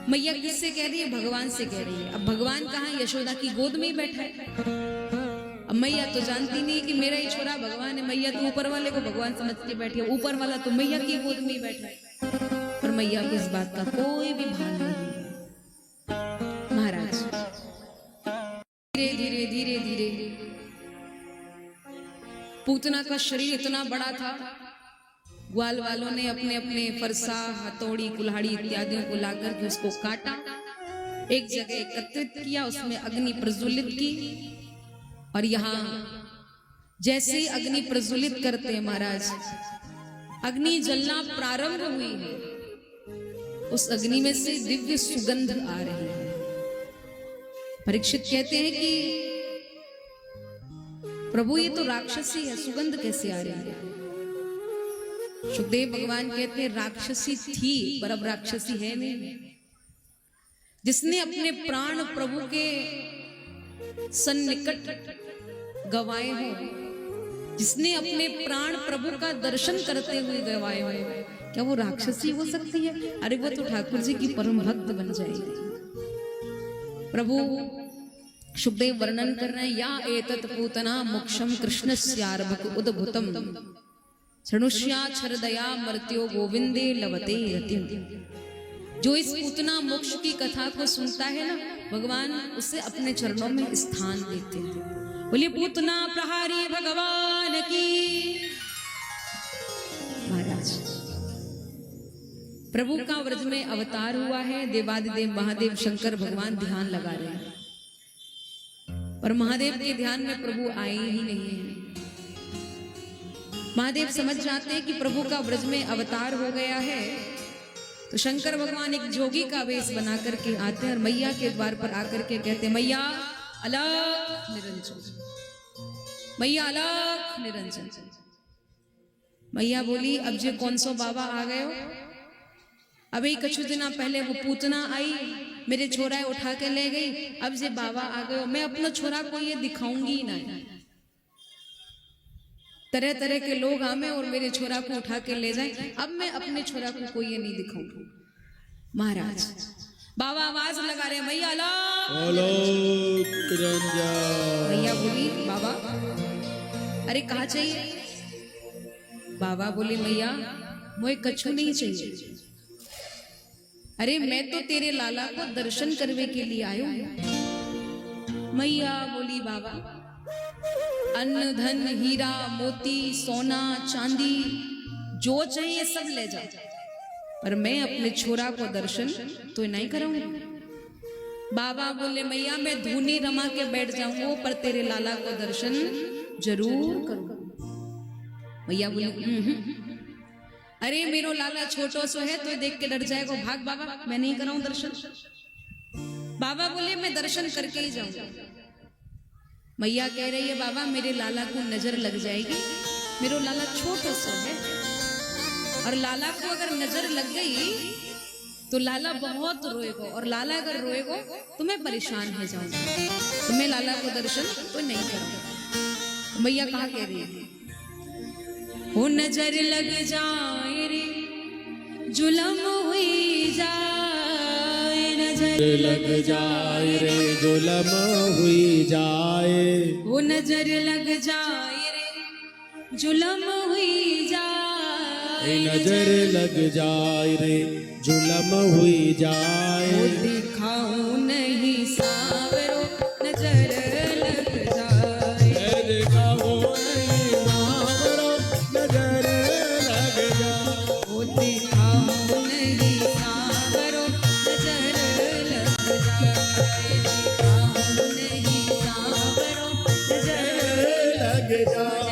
मैया किससे कह रही है? भगवान से कह रही है। अब भगवान कहाँ? यशोदा की गोद में ही बैठा है। अब मैया तो जानती नहीं कि मेरा ही छोरा भगवान है। मैया तो ऊपर वाले को भगवान समझ के बैठी है, ऊपर वाला तो मैया की गोद में ही बैठा है। पर मैया को इस बात का कोई भी भान नहीं है। महाराज धीरे धीरे धीरे धीरे पूतना का शरीर इतना बड़ा था, ग्वाल वालों ने अपने अपने फरसा, हथौड़ी, कुल्हाड़ी इत्यादियों को लाकर के उसको काटा, एक जगह एकत्रित किया, उसमें अग्नि प्रज्वलित की। और यहाँ जैसे ही अग्नि प्रज्वलित करते हैं महाराज, अग्नि जलना प्रारंभ हुई है। उस अग्नि में से दिव्य सुगंध आ रही है। परीक्षित कहते हैं कि प्रभु ये तो राक्षसी है, सुगंध कैसे आ रही है? सुखदेव भगवान कहते हैं राक्षसी थी पर अब राक्षसी है नहीं। जिसने अपने प्राण प्रभु के सन्निकट गवाए हो, जिसने अपने प्राण प्रभु का दर्शन करते हुए गवाए हो, क्या वो राक्षसी हो सकती है? अरे वो तो ठाकुर जी की परम भक्त बन जाएगी। प्रभु सुखदेव वर्णन कर रहे हैं, या एतत् पूतना मोक्षम कृष्णस्यार्भक उद्भुतम शृणुष्याच्छरदया मर्त्यो गोविंदे लवते रतिम। जो इस पूतना मोक्ष की कथा को सुनता है ना, भगवान उसे अपने चरणों में स्थान देते हैं। बोलिए पूतना प्रहारी भगवान की। महाराज प्रभु का व्रज में अवतार हुआ है। देवादिदेव महादेव शंकर भगवान ध्यान लगा रहे हैं, पर महादेव के ध्यान में प्रभु आए ही नहीं है। महादेव समझ जाते हैं कि प्रभु का व्रज में अवतार हो गया है, तो शंकर भगवान एक जोगी का वेश बना करके आते हैं और मैया के द्वार पर आकर के कहते हैं, मैया अलख निरंजन, मैया अलख निरंजन। मैया बोली, अब जे कौन सो बाबा आ गए हो? अभी कुछ दिन पहले वो पूतना आई, मेरे छोरा उठा के ले गई, अब जे बाबा आ गए हो। मैं अपना छोरा को ये दिखाऊंगी ही नहीं। तरह तरह के लोग आवे और मेरे छोरा को उठा के ले जाए, अब मैं अपने छोरा को कोई ये नहीं दिखाऊंगी। महाराज बाबा आवाज लगा रहे, मैया मैया बोली, बाबा अरे कहा चाहिए? बाबा बोले, मैया मुझे कछु नहीं चाहिए। अरे मैं तो तेरे लाला को दर्शन करने के लिए आयो हूं। मैया बोली, बाबा अन्न धन हीरा मोती सोना चांदी जो चाहिए सब ले जाओ, पर मैं अपने छोरा को दर्शन तो नहीं कराऊंगी। बाबा बोले, मैया मैं धूनी रमा के बैठ जाऊंगा, पर तेरे लाला को दर्शन जरूर करूंगा। मैया बोली, अरे मेरो लाला छोटो सो है तो देख के डर जाएगा, भाग बाबा मैं नहीं कराऊं दर्शन। बाबा बोले, मैं दर्शन करके ही जाऊंगा। मैया कह रही है, बाबा मेरे लाला को नजर लग जाएगी, मेरो लाला छोटो सो है, और लाला को अगर नजर लग गई तो लाला बहुत रोएगा, और लाला अगर रोएगा तो मैं परेशान हो जाऊंगा, तो मैं लाला को दर्शन तो नहीं करूंगा। मैया कहा कह रही है, वो नजर लग जाए रे जुलम हुई जाए, नजर लग जाए रे जुलम हुई जाए, वो नजर लग जाए रे जुलम हुई जाए, नजर लग जाए रे जुलम हुई जाए, वो दिखाऊं नहीं सावरो नजर लग जाए, दिखाऊं नहीं सावरो नजर लग जाए, वो दिखाऊं नहीं सावरो नजर लग जाए, दिखाऊं नहीं सावरो नजर लग जाए।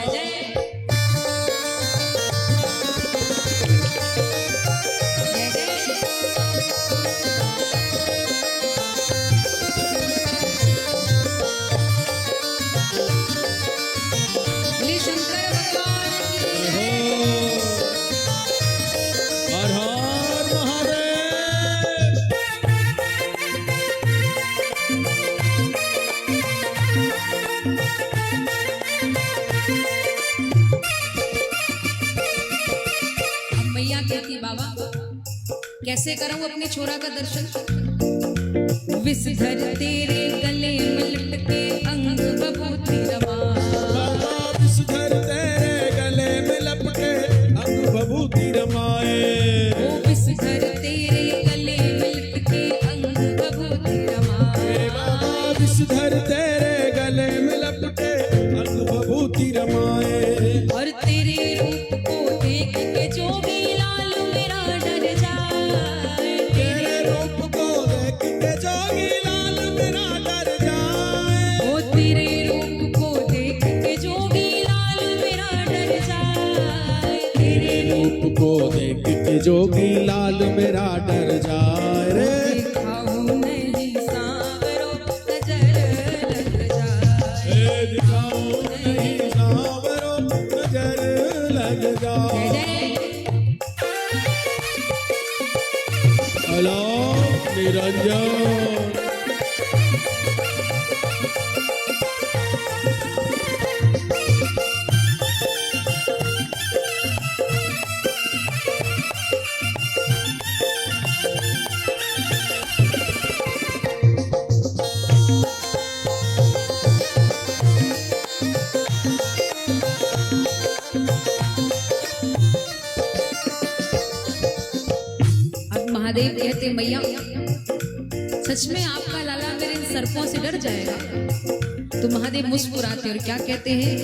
कैसे करूं अपने छोरा का दर्शन? विषधर तेरे गले में लटके अंग बबूती रमा। बाबा विषधर तेरे गले में लपटे अंग बबूती रमाए। ओ विषधर तेरे गले में लटके अंग बबूती रमाए। बाबा विषधर तेरे गले में लपटे अंग बबूती रमाए। और तेरे रूप को देख के जोगी लाल मेरा डर जाए। तेरे रूप को देख के जोगी लाल मेरा डर जाए। ओ तेरे रूप को देख के जोगी लाल मेरा डर जाए। तेरे रूप को देख के जोगी लाल मेरा डर जाए रे। दिखाऊं नहीं सांवरो नजर लग जाए। दिखाऊं नहीं सांवरो नजर लग जाए। हेलो निरंजन। अब महादेव कहते मैया सच में आपका लाला मेरे इन सर्पों से डर जाएगा। तो महादेव मुस्कुराते और क्या कहते हैं,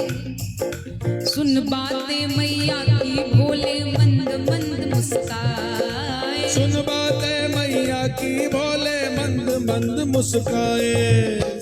सुन बातें मैया की भोले मंद मंद मुस्काए। सुन बातें मैया की भोले मंद मंद मुस्काए।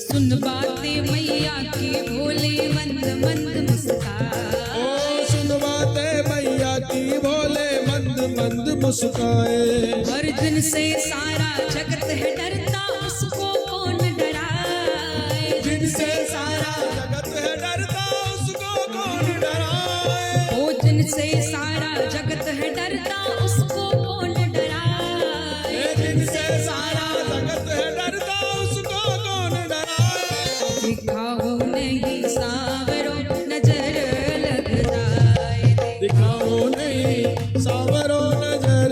सुन बातें मैया की भोले मंद मंद मुस्काए। ओ सुन बातें मैया की भोले मंद मंद मुस्काए। और जिनसे सारा जगत है डरता उसको कौन डराए। जिनसे सारा जगत है डरता उसको कौन डराए। ओ जिनसे सारा जगत है डरता उसको कौन डराए। जिनसे सारा जगत है डरता उसको कौन डराए। दिखाओ नहीं सांवरो नजर लग जाए। दिखाओ नहीं सांवरो नजर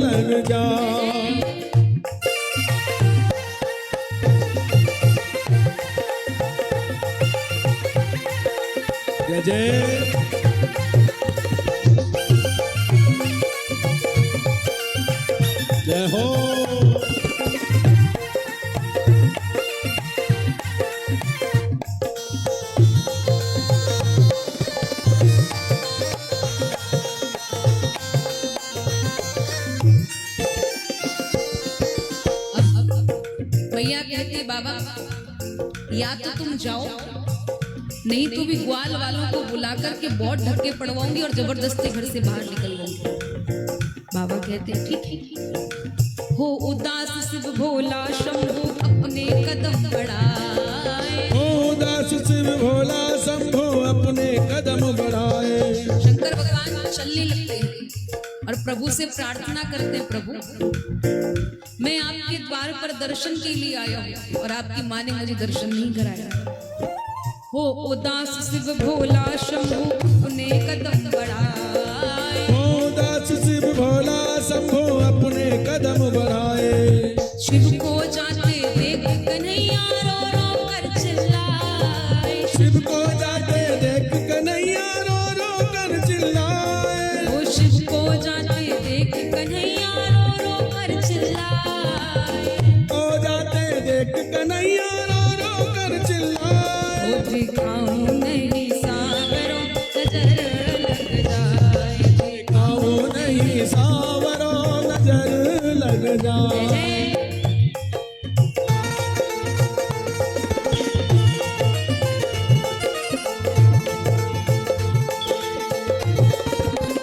लग जाए। जय जय। जय हो। भैया कहते बाबा या तो तुम जाओ नहीं तो भी ग्वाल वालों को बुला करके बहुत धक्के पड़वाऊंगी और जबरदस्ती घर से बाहर निकलवाऊंगी। बाबा कहते ठीक है। हो उदास शिव भोला शंभु अपने कदम बढ़ाए। हो उदास शिव भोला शंभो अपने कदम बढ़ाए। शंकर भगवान चलने लगते हैं और प्रभु से प्रार्थना करते हैं, प्रभु मैं आपके द्वार पर दर्शन के लिए आया हूँ और आपकी माँ ने मुझे दर्शन नहीं कराया। हो उदास शिव भोला शंभु अपने कदम बढ़ाए। हो उदास शिव भोला शंभो अपने कदम बढ़ाए। शिव को जाते देख कन्हैया रो रो कर चिल्लाए। शिव को जाते देख कन्हैया रो रो कर चिल्लाए। ओ शिव को जाते देख कन्हैया रो रो कर चिल्लाए। हो जाते देख कन्हैया रो रो कर चिल्लाए। ओ दिखाऊं नहीं सांवरो नजर लग जाए। दिखाओ नहीं सांवरो नजर लग जाए।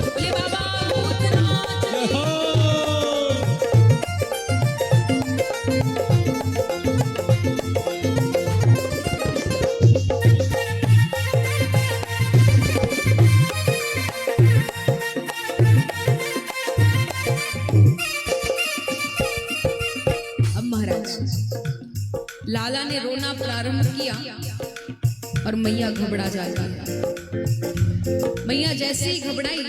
बोले बाबा भूतनाथ जय हो। अब महाराज लाला ने रोना प्रारंभ किया और मैया घबरा जाती है। मैया जैसे ही घबराई,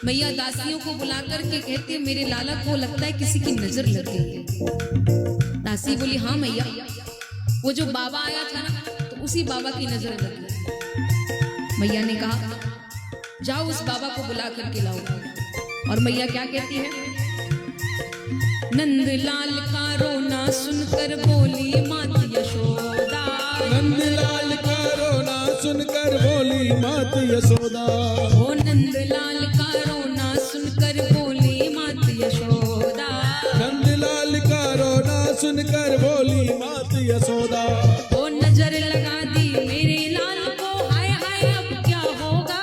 मैया दासियों को बुला करके कहती है मेरे लाला को लगता है किसी की नजर लग गई है। दासी बोली हाँ मैया, वो जो बाबा आया था ना तो उसी बाबा की नजर लगी। मैया ने कहा जाओ उस बाबा को बुला करके लाओ। और मैया क्या कहती है, नंदलाल का रोना सुनकर बोली मात यशोदा, नंदलाल का रोना सुनकर बोली मात यशोदा, ओ नंदलाल का रोना सुनकर बोली मात यशोदा, नंदलाल का रोना सुनकर बोली मात यशोदा, ओ नजर लगा दी मेरे लाल को, हाय हाय अब क्या होगा,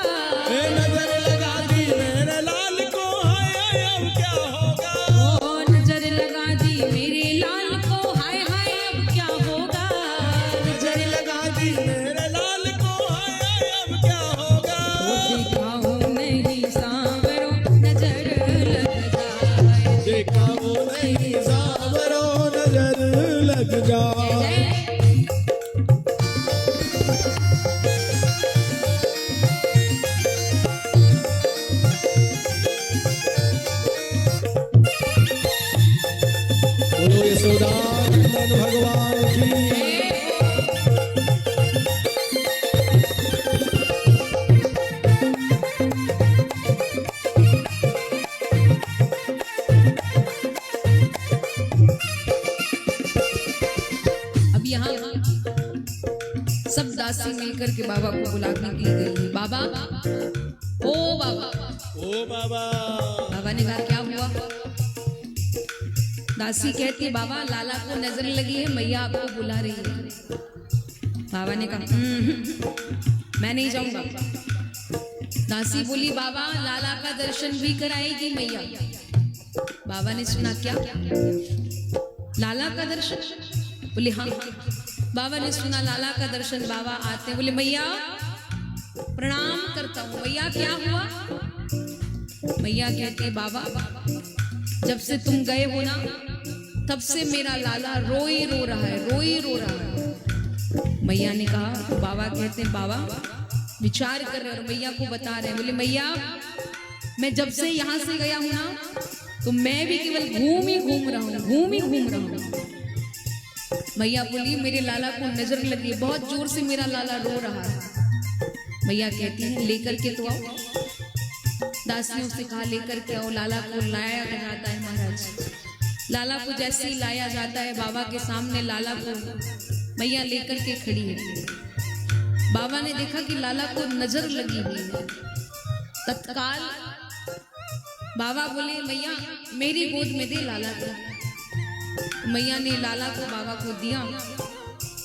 ए नजर लगा दी मेरे लाल को, हाय हाय अब क्या होगा, ओ नजर लगा दी मेरे लाल को, हाय हाय अब क्या होगा, नजर लगा दी मेरे लाल को, हाय हाय अब क्या होगा, ओ दिखाओ नहीं सांवरो नजर लग जाए, देखा वो नहीं सांवरो नजर लग जाए। जय बोलो यशोदा नंदन भगवान की। अब यहाँ सब दासी मिलकर के बाबा को बुलाने के लिए गई। बाबा, ओ बाबा। ओ बाबा, बाबा ने कहा क्या हुआ? दासी कहती बाबा लाला को नजर लगी है, मैया आपको बुला रही है। बाबा ने कहा मैं नहीं जाऊंगा। दासी बोली बाबा लाला का दर्शन भी कराएगी मैया। बाबा ने सुना क्या लाला का दर्शन? बोले हाँ। बाबा ने सुना लाला का दर्शन, बाबा आते हैं, बोले मैया प्रणाम करता हूँ। मैया क्या हुआ? मैया कहती बाबा जब से तुम गए हो ना तब से मेरा लाला रोई रो रहा है, रोई रो रहा है। मैया ने कहा तो बाबा कहते हैं बाबा विचार कर रहे और मैया को बता रहे हैं। बोले मैया मैं जब से यहाँ से गया हूँ ना तो मैं भी केवल घूम ही घूम रहा हूँ, घूम ही घूम रहा हूँ। मैया बोली मेरे लाला को नजर लगी, बहुत जोर से मेरा लाला रो रहा है। मैया कहती है लेकर के तो आओ। दासियों से कहा लेकर के आओ। लाला को लाया जाता है महाराज। लाला को जैसे ही लाया जाता है बाबा के सामने लाला को मैया लेकर के खड़ी है। बाबा ने देखा कि लाला को नजर लगी हुई है। तत्काल बाबा बोले मैया मेरी गोद में दे लाला को। मैया ने लाला को बाबा को दिया।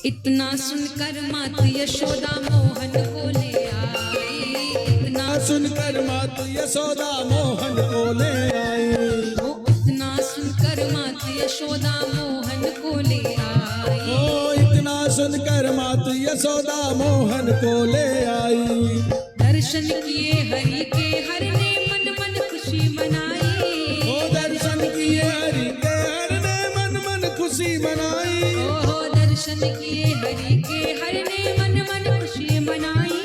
इतना सुनकर मात यशोदा मोहन को ले आई। इतना सुनकर मात यशोदा मोहन को ले आई। इतना सुनकर मात यशोदा मोहन को ले आई। ओ इतना सुनकर मात यशोदा मोहन को ले आई। दर्शन किए हरि के हर ने मन मन खुशी मनाई। ओ दर्शन किए हरि के हर ने मन मन खुशी मनाई। ओ दर्शन किए हरि के हर ने मन मन खुशी मनाई।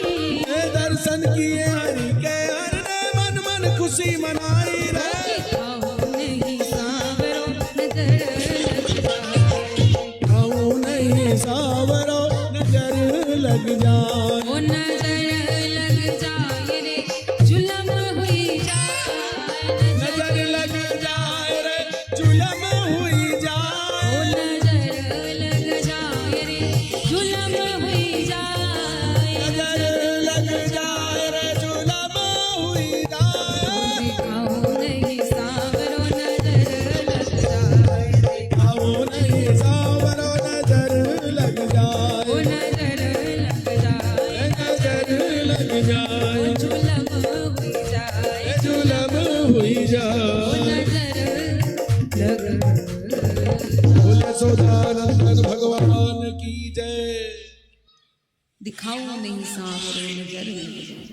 दर्शन किए हरि के हर ने मन मन खुशी मनाई रे। नहीं सांवरो नजर लग जाए। खाऊं नहीं सांवरो नजर लग जाए। ओ नजर लग जाए रे जुलम हुई जाए। नजर लग जाए रे जुलम हुई जाए। ओ नजर लग जाए रे जुलम हुई जाए। नजर लग जाए रे जुलम हुई जाए। दिखाओ नहीं सांवरो नजर लग जाए। खाऊं नहीं सांवरो नजर लग जाए। ओ नजर लग जाए। नजर लग जाए। जुलम हुई जाए। जुलम हुई जाए। नजर लग बोले सौदानंदन भगवान की जय। दिखाओ नहीं सांवरो नजर लग जाए।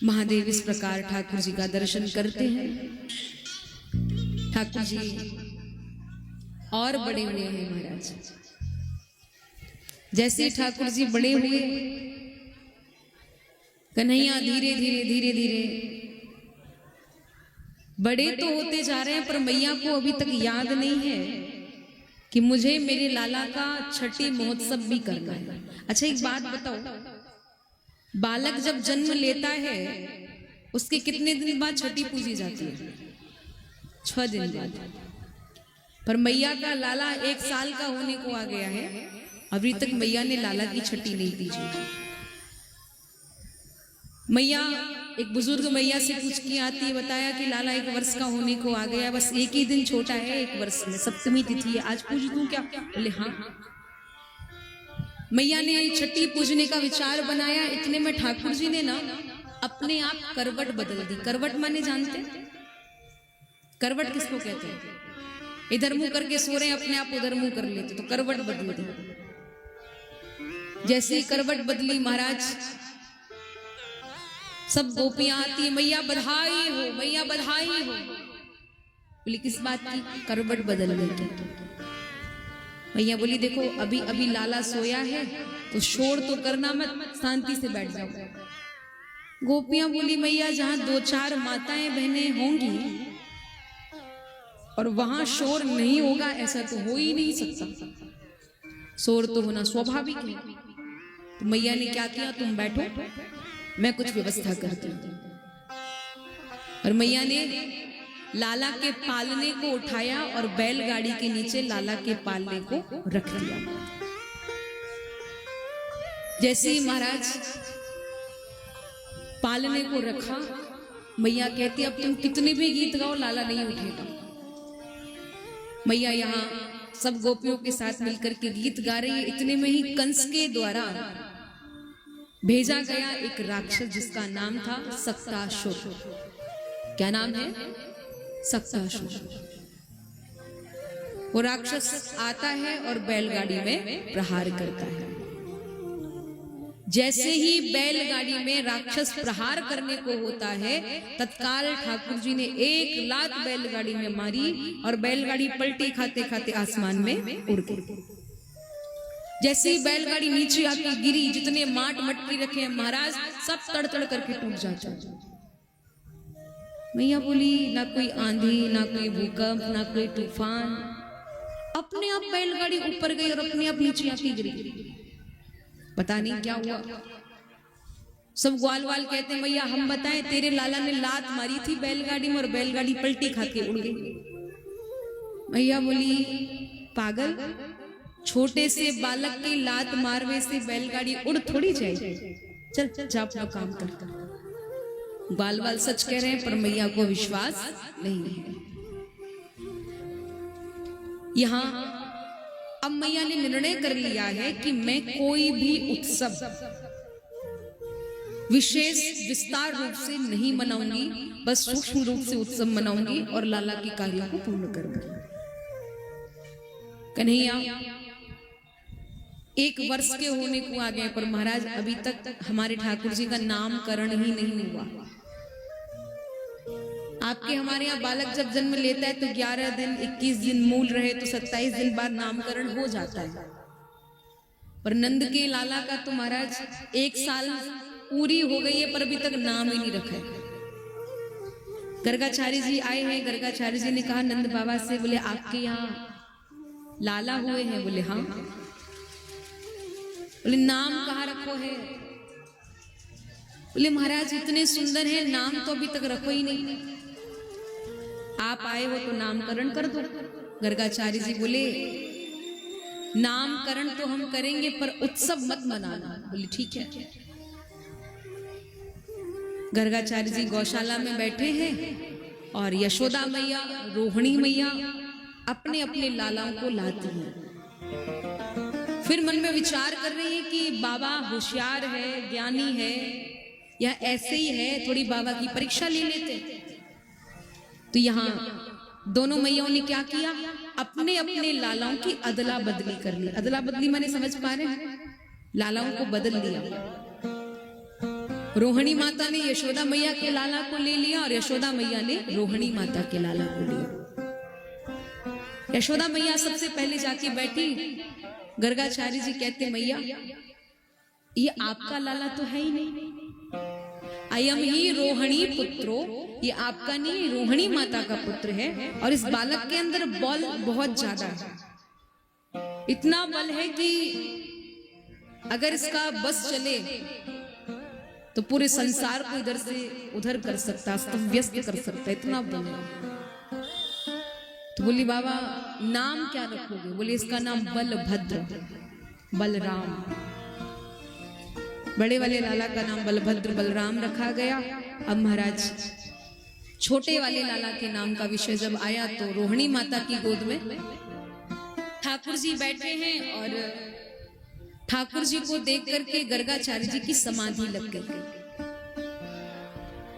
महादेव इस प्रकार ठाकुर जी का दर्शन करते हैं। ठाकुर जी और बड़े हुए हैं महाराज। जैसे ठाकुर जी बड़े हुए कन्हैया धीरे धीरे धीरे धीरे बड़े तो होते जा रहे हैं पर मैया को अभी तक याद नहीं है कि मुझे मेरे लाला का छठी महोत्सव भी करना है। अच्छा एक बात बताओ, बालक जब जन्म लेता है उसके कितने दिन बाद छठी पूजी जाती है? 6 दिन बाद। पर मैया का लाला 1 साल का होने को आ गया है, अभी तक मैया ने लाला की छठी नहीं पूजी। मैया, एक बुजुर्ग मैया से पूछ के आती है, बताया कि लाला 1 वर्ष का होने को आ गया, बस 1 ही दिन छोटा है 1 वर्ष में, सप्तमी तिथि है, आज पूज दूं क्या? बोले हाँ। मैया ने छठी पूजने का विचार बनाया, इतने में ठाकुर जी ने ना अपने आप करवट बदल दी। करवट माने जानते? करवट किसको कहते हैं? इधर मुंह करके सो रहे हैं, अपने आप उधर मुंह कर लेते, तो करवट बदल दी। जैसे ही करवट बदली महाराज, सब गोपियां आती है, मैया बधाई हो, मैया बधाई हो। बोली किस बात की? करवट बदलने की। मैया बोली देखो अभी अभी लाला सोया है तो शोर तो करना मत, शांति से बैठ जाओ। गोपियां बोली मैया जहां 2-4 माताएं बहनें होंगी और वहां शोर नहीं होगा ऐसा तो हो ही नहीं सकता, शोर तो होना स्वाभाविक है। तो मैया ने क्या किया, तुम बैठो मैं कुछ व्यवस्था करती हूँ। और मैया ने लाला के पालने को उठाया और बैलगाड़ी के नीचे लाला के पालने को रख दिया। जैसे ही महाराज पालने को रखा, मैया कहती अब तुम कितने भी गीत गाओ लाला नहीं उठेगा। मैया यहाँ सब गोपियों के साथ मिलकर के गीत गा रही है। इतने में ही कंस के द्वारा भेजा गया एक राक्षस जिसका नाम था सक्तासुर। क्या नाम है? सक्तासुर। वो राक्षस आता है और बैलगाड़ी में प्रहार करता है। जैसे ही बैलगाड़ी में राक्षस प्रहार करने को होता है, तत्काल ठाकुर जी ने 1 लात बैलगाड़ी में मारी और बैलगाड़ी पलटी खाते खाते आसमान में उड़ गई। जैसे ही बैलगाड़ी नीचे आके गिरी, जितने माट मटकी रखे हैं महाराज सब तड़-तड़ करके टूट जाते। मैया बोली ना कोई आंधी, ना कोई भूकंप, ना कोई तूफान, अपने आप बैलगाड़ी ऊपर गई और अपने आप नीचे आके गिरी। पता नहीं क्या हुआ। सब ग्वाल वाल कहते हैं मैया हम बताएं, तेरे लाला ने लात मारी थी बैलगाड़ी में और बैलगाड़ी पलटी खा के उड़ गई। मैया बोली पागल, छोटे से बालक की लात मारने से बैलगाड़ी उड़ थोड़ी जाएगी, चल चल जा अपना काम कर। बाल बाल सच कह रहे हैं पर मैया को विश्वास नहीं है। यहाँ अब मैया ने निर्णय कर लिया है कि मैं कोई भी उत्सव विशेष विस्तार रूप से नहीं मनाऊंगी, बस सूक्ष्म रूप से उत्सव मनाऊंगी और लाला के कार्यों को पूर्ण करूंगी। कन्हैया 1 वर्ष के होने को आ गए पर महाराज अभी तक हमारे ठाकुर जी का नामकरण ही नहीं हुआ। आपके हमारे यहाँ बालक जब जन्म लेता है तो 11 दिन 21 दिन मूल रहे तो 27 दिन बाद नामकरण हो जाता है। पर नंद के लाला का तो महाराज 1 साल पूरी हो गई है पर अभी तक नाम ही नहीं रखा है। गर्गाचार्य जी आए हैं, गर्गाचार्य जी ने कहा नंद बाबा से, बोले आपके यहाँ लाला हुए हैं? बोले हाँ। बोले नाम कहाँ रखो है? बोले महाराज इतने सुंदर है, नाम तो अभी तक रखो ही नहीं। आप आए हो तो नामकरण कर दो। गर्गाचार्य जी बोले नामकरण तो हम करेंगे पर उत्सव मत मनाना। बोले ठीक है। गर्गाचार्य जी गौशाला में बैठे हैं और यशोदा मैया, रोहिणी मैया अपने अपने लालाओं को लाती हैं। फिर मन में विचार कर रही है कि बाबा होशियार है, ज्ञानी है या ऐसे ही है, थोड़ी बाबा की परीक्षा ले लेते। तो यहाँ दोनों मैयाओं ने क्या किया, अपने अपने लालाओं की अदला बदली कर ली। अदला बदली माने समझ पा रहे हैं? लालाओं को बदल लिया। रोहिणी माता ने यशोदा मैया के लाला को ले लिया और यशोदा मैया ने रोहिणी माता के लाला को लिया। यशोदा मैया सबसे पहले जाके बैठी। गर्गाचार्य जी कहते मैया ये आपका लाला तो है ही नहीं, अयम ही रोहिणी पुत्रो, ये आपका नहीं रोहिणी माता का पुत्र है और इस बालक के अंदर बल बहुत ज्यादा है। इतना बल है कि अगर इसका बस चले तो पूरे संसार को इधर से उधर कर सकता, अस्त व्यस्त कर सकता, इतना बल है। तो बोली बाबा नाम क्या रखोगे? बोले इसका नाम बलभद्र, बलराम। बड़े वाले लाला का नाम बलभद्र बलराम रखा गया। अब महाराज छोटे वाले लाला के नाम का विषय जब आया तो रोहिणी माता की गोद में ठाकुर जी बैठे हैं और ठाकुर जी को देख करके गर्गाचार्य जी की समाधि लग गई।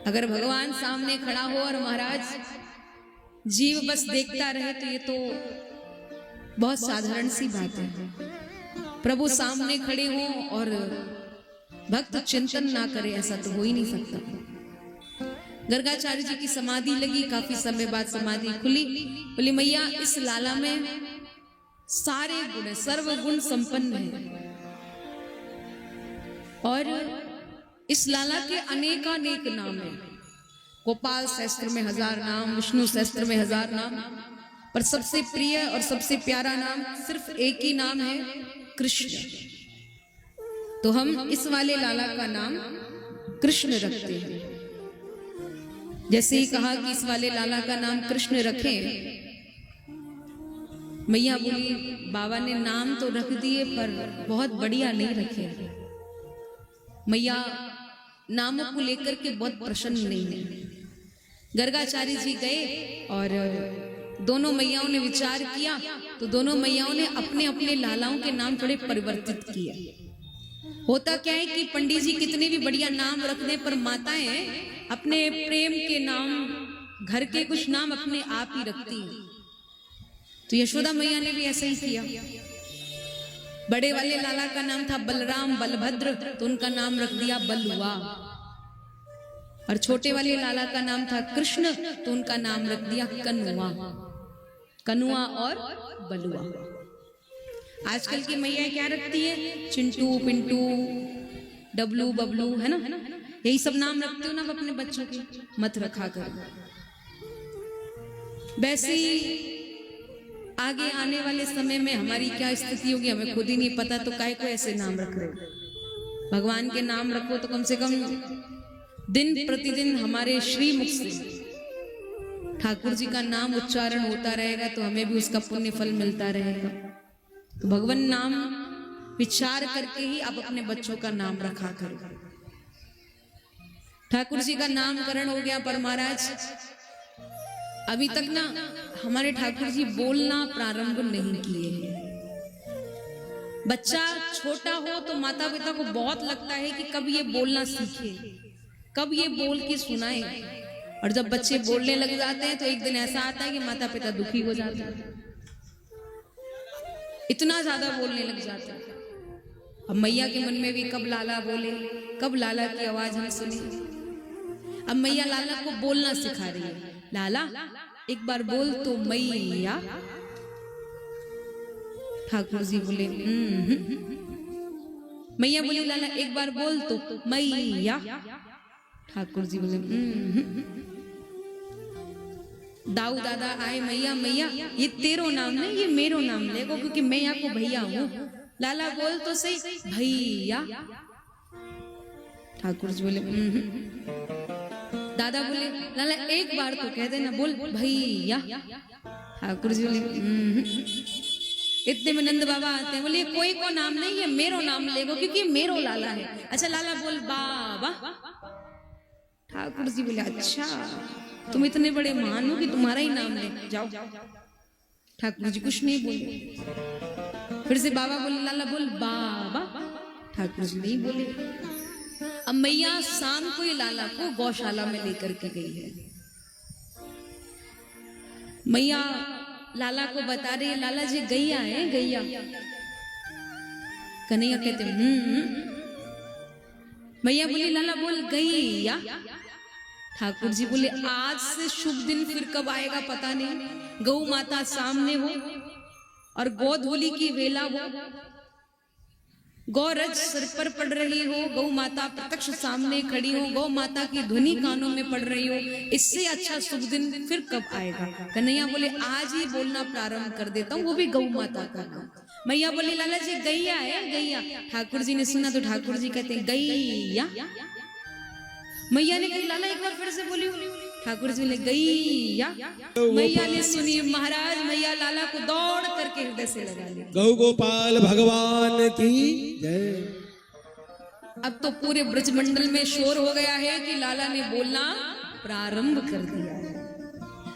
अगर भगवान सामने खड़ा हो और महाराज जीव बस देखता रहे तो ये तो बहुत साधारण सी बात है। प्रभु सामने खड़े हो और भक्त चिंतन ना करे, ऐसा तो हो ही नहीं सकता। गर्गाचार्य जी की समाधि लगी, काफी समय बाद समाधि खुली। बोली मैया इस लाला में सारे गुण है, सर्वगुण संपन्न है और इस लाला के अनेकानेक नाम है। गोपाल सहस्त्र में 1000 नाम, विष्णु सहस्त्र में 1000 नाम, पर सबसे प्रिय और सबसे प्यारा नाम सिर्फ एक ही नाम है, कृष्ण। तो हम इस वाले लाला का नाम कृष्ण रखते हैं। जैसे ही कहा कि इस वाले लाला का नाम कृष्ण रखें, मैया बोली बाबा ने नाम तो रख दिए पर बहुत बढ़िया नहीं रखे। मैया नामों को लेकर के बहुत प्रसन्न नहीं है। गर्गाचार्य जी गए और दोनों मैयाओं ने विचार किया तो दोनों मैयाओं ने अपने अपने लालाओं के नाम थोड़े परिवर्तित किए। होता क्या है कि पंडित जी कितने भी बढ़िया नाम रख दें पर माताएं अपने प्रेम के नाम, घर के कुछ नाम अपने आप ही रखती हैं। तो यशोदा मैया ने भी ऐसा ही किया। बड़े वाले लाला का नाम था बलराम बलभद्र, तो उनका नाम रख दिया बलुआ। और छोटे वाले लाला का नाम था कृष्ण, तो उनका नाम रख दिया कनुआ। कनुआ और बलुआ। आजकल की मैया क्या रखती है? चिंटू, पिंटू, डब्लू, बबलू, है ना, यही सब नाम रखते हो ना अपने बच्चों के, मत रखा कर। वैसे आगे आने वाले समय में हमारी क्या स्थिति होगी हमें खुद ही नहीं पता, तो काय को ऐसे नाम रख रहे हो? भगवान के नाम रखो तो कम से कम दिन प्रतिदिन हमारे श्री मुख से ठाकुर जी का नाम उच्चारण होता रहेगा तो हमें भी उसका पुण्य फल मिलता रहेगा। तो भगवान नाम विचार करके ही आप अपने बच्चों का नाम रखा करो। ठाकुर जी का नामकरण हो गया, पर महाराज अभी तक ना हमारे ठाकुर जी बोलना प्रारंभ नहीं किए हैं। बच्चा छोटा हो तो माता पिता को बहुत लगता है कि कब ये बोलना सीखे, कब ये बोल के सुनाए। और जब बच्चे बोलने लग जाते हैं तो एक दिन ऐसा आता है कि माता पिता दुखी हो जाते हैं, इतना ज्यादा बोलने लग जाते हैं। अब मैया के मन में भी कब लाला बोले, कब लाला की आवाज हम सुने। अब मैया लाला को बोलना सिखा रही है। लाला एक बार बोल तो मैया। ठाकुर जी बोले मैया बोली लाला एक बार बोल तो मैया। ठाकुर जी बोले दाऊ दादा आए, मैया मैया ये तेरो नाम नहीं, ये मेरो नाम लेगो क्योंकि मैं यहाँ को भैया हूँ। लाला बोल तो सही भैया। ठाकुर जी बोले दादा बोले लाला एक बार तो कह देना, बोल भैया। ठाकुर जी बोले इतने में नंद बाबा आते हैं, बोले कोई को नाम नहीं है, मेरो नाम लेगो क्योंकि मेरो लाला है। अच्छा लाला बोल बाबा। ठाकुर जी बोले अच्छा तुम इतने बड़े महान हो कि तुम्हारा ही नाम ले जाओ। ठाकुर जी कुछ नहीं बोले। फिर से बाबा बोले लाला बोल बाबा। ठाकुर जी नहीं बोले। अब मैया शाम को ही लाला को गौशाला में लेकर के गई है। मैया लाला को बता रही है लाला जी गैया है गैया। कन्हैया कहते मैया बोली लाला बोल गैया। ठाकुर जी बोले आज से शुभ दिन फिर कब आएगा पता नहीं। गौ माता सामने हो और गोधूली की वेला हो, गौरज सिर पर पड़ रही हो, गौ माता प्रत्यक्ष सामने खड़ी हो, गौ माता की ध्वनि कानों में पड़ रही हो, इससे अच्छा शुभ दिन फिर कब आएगा। कन्हैया बोले आज ही बोलना प्रारंभ कर देता हूँ, वो भी गौ माता का नाम। मैया बोली लाला जी गैया है गैया। ठाकुर जी ने सुना तो ठाकुर जी कहते हैं गैया। मैया ने कहा लाला एक बार फिर से बोली। ठाकुर जी ने गैया। मैया ने सुनी महाराज मैया लाला को दौड़ करके हृदय से लगा ली। गौ गोपाल भगवान की जय। अब तो पूरे ब्रजमंडल में शोर हो गया है कि लाला ने बोलना प्रारंभ कर दिया है।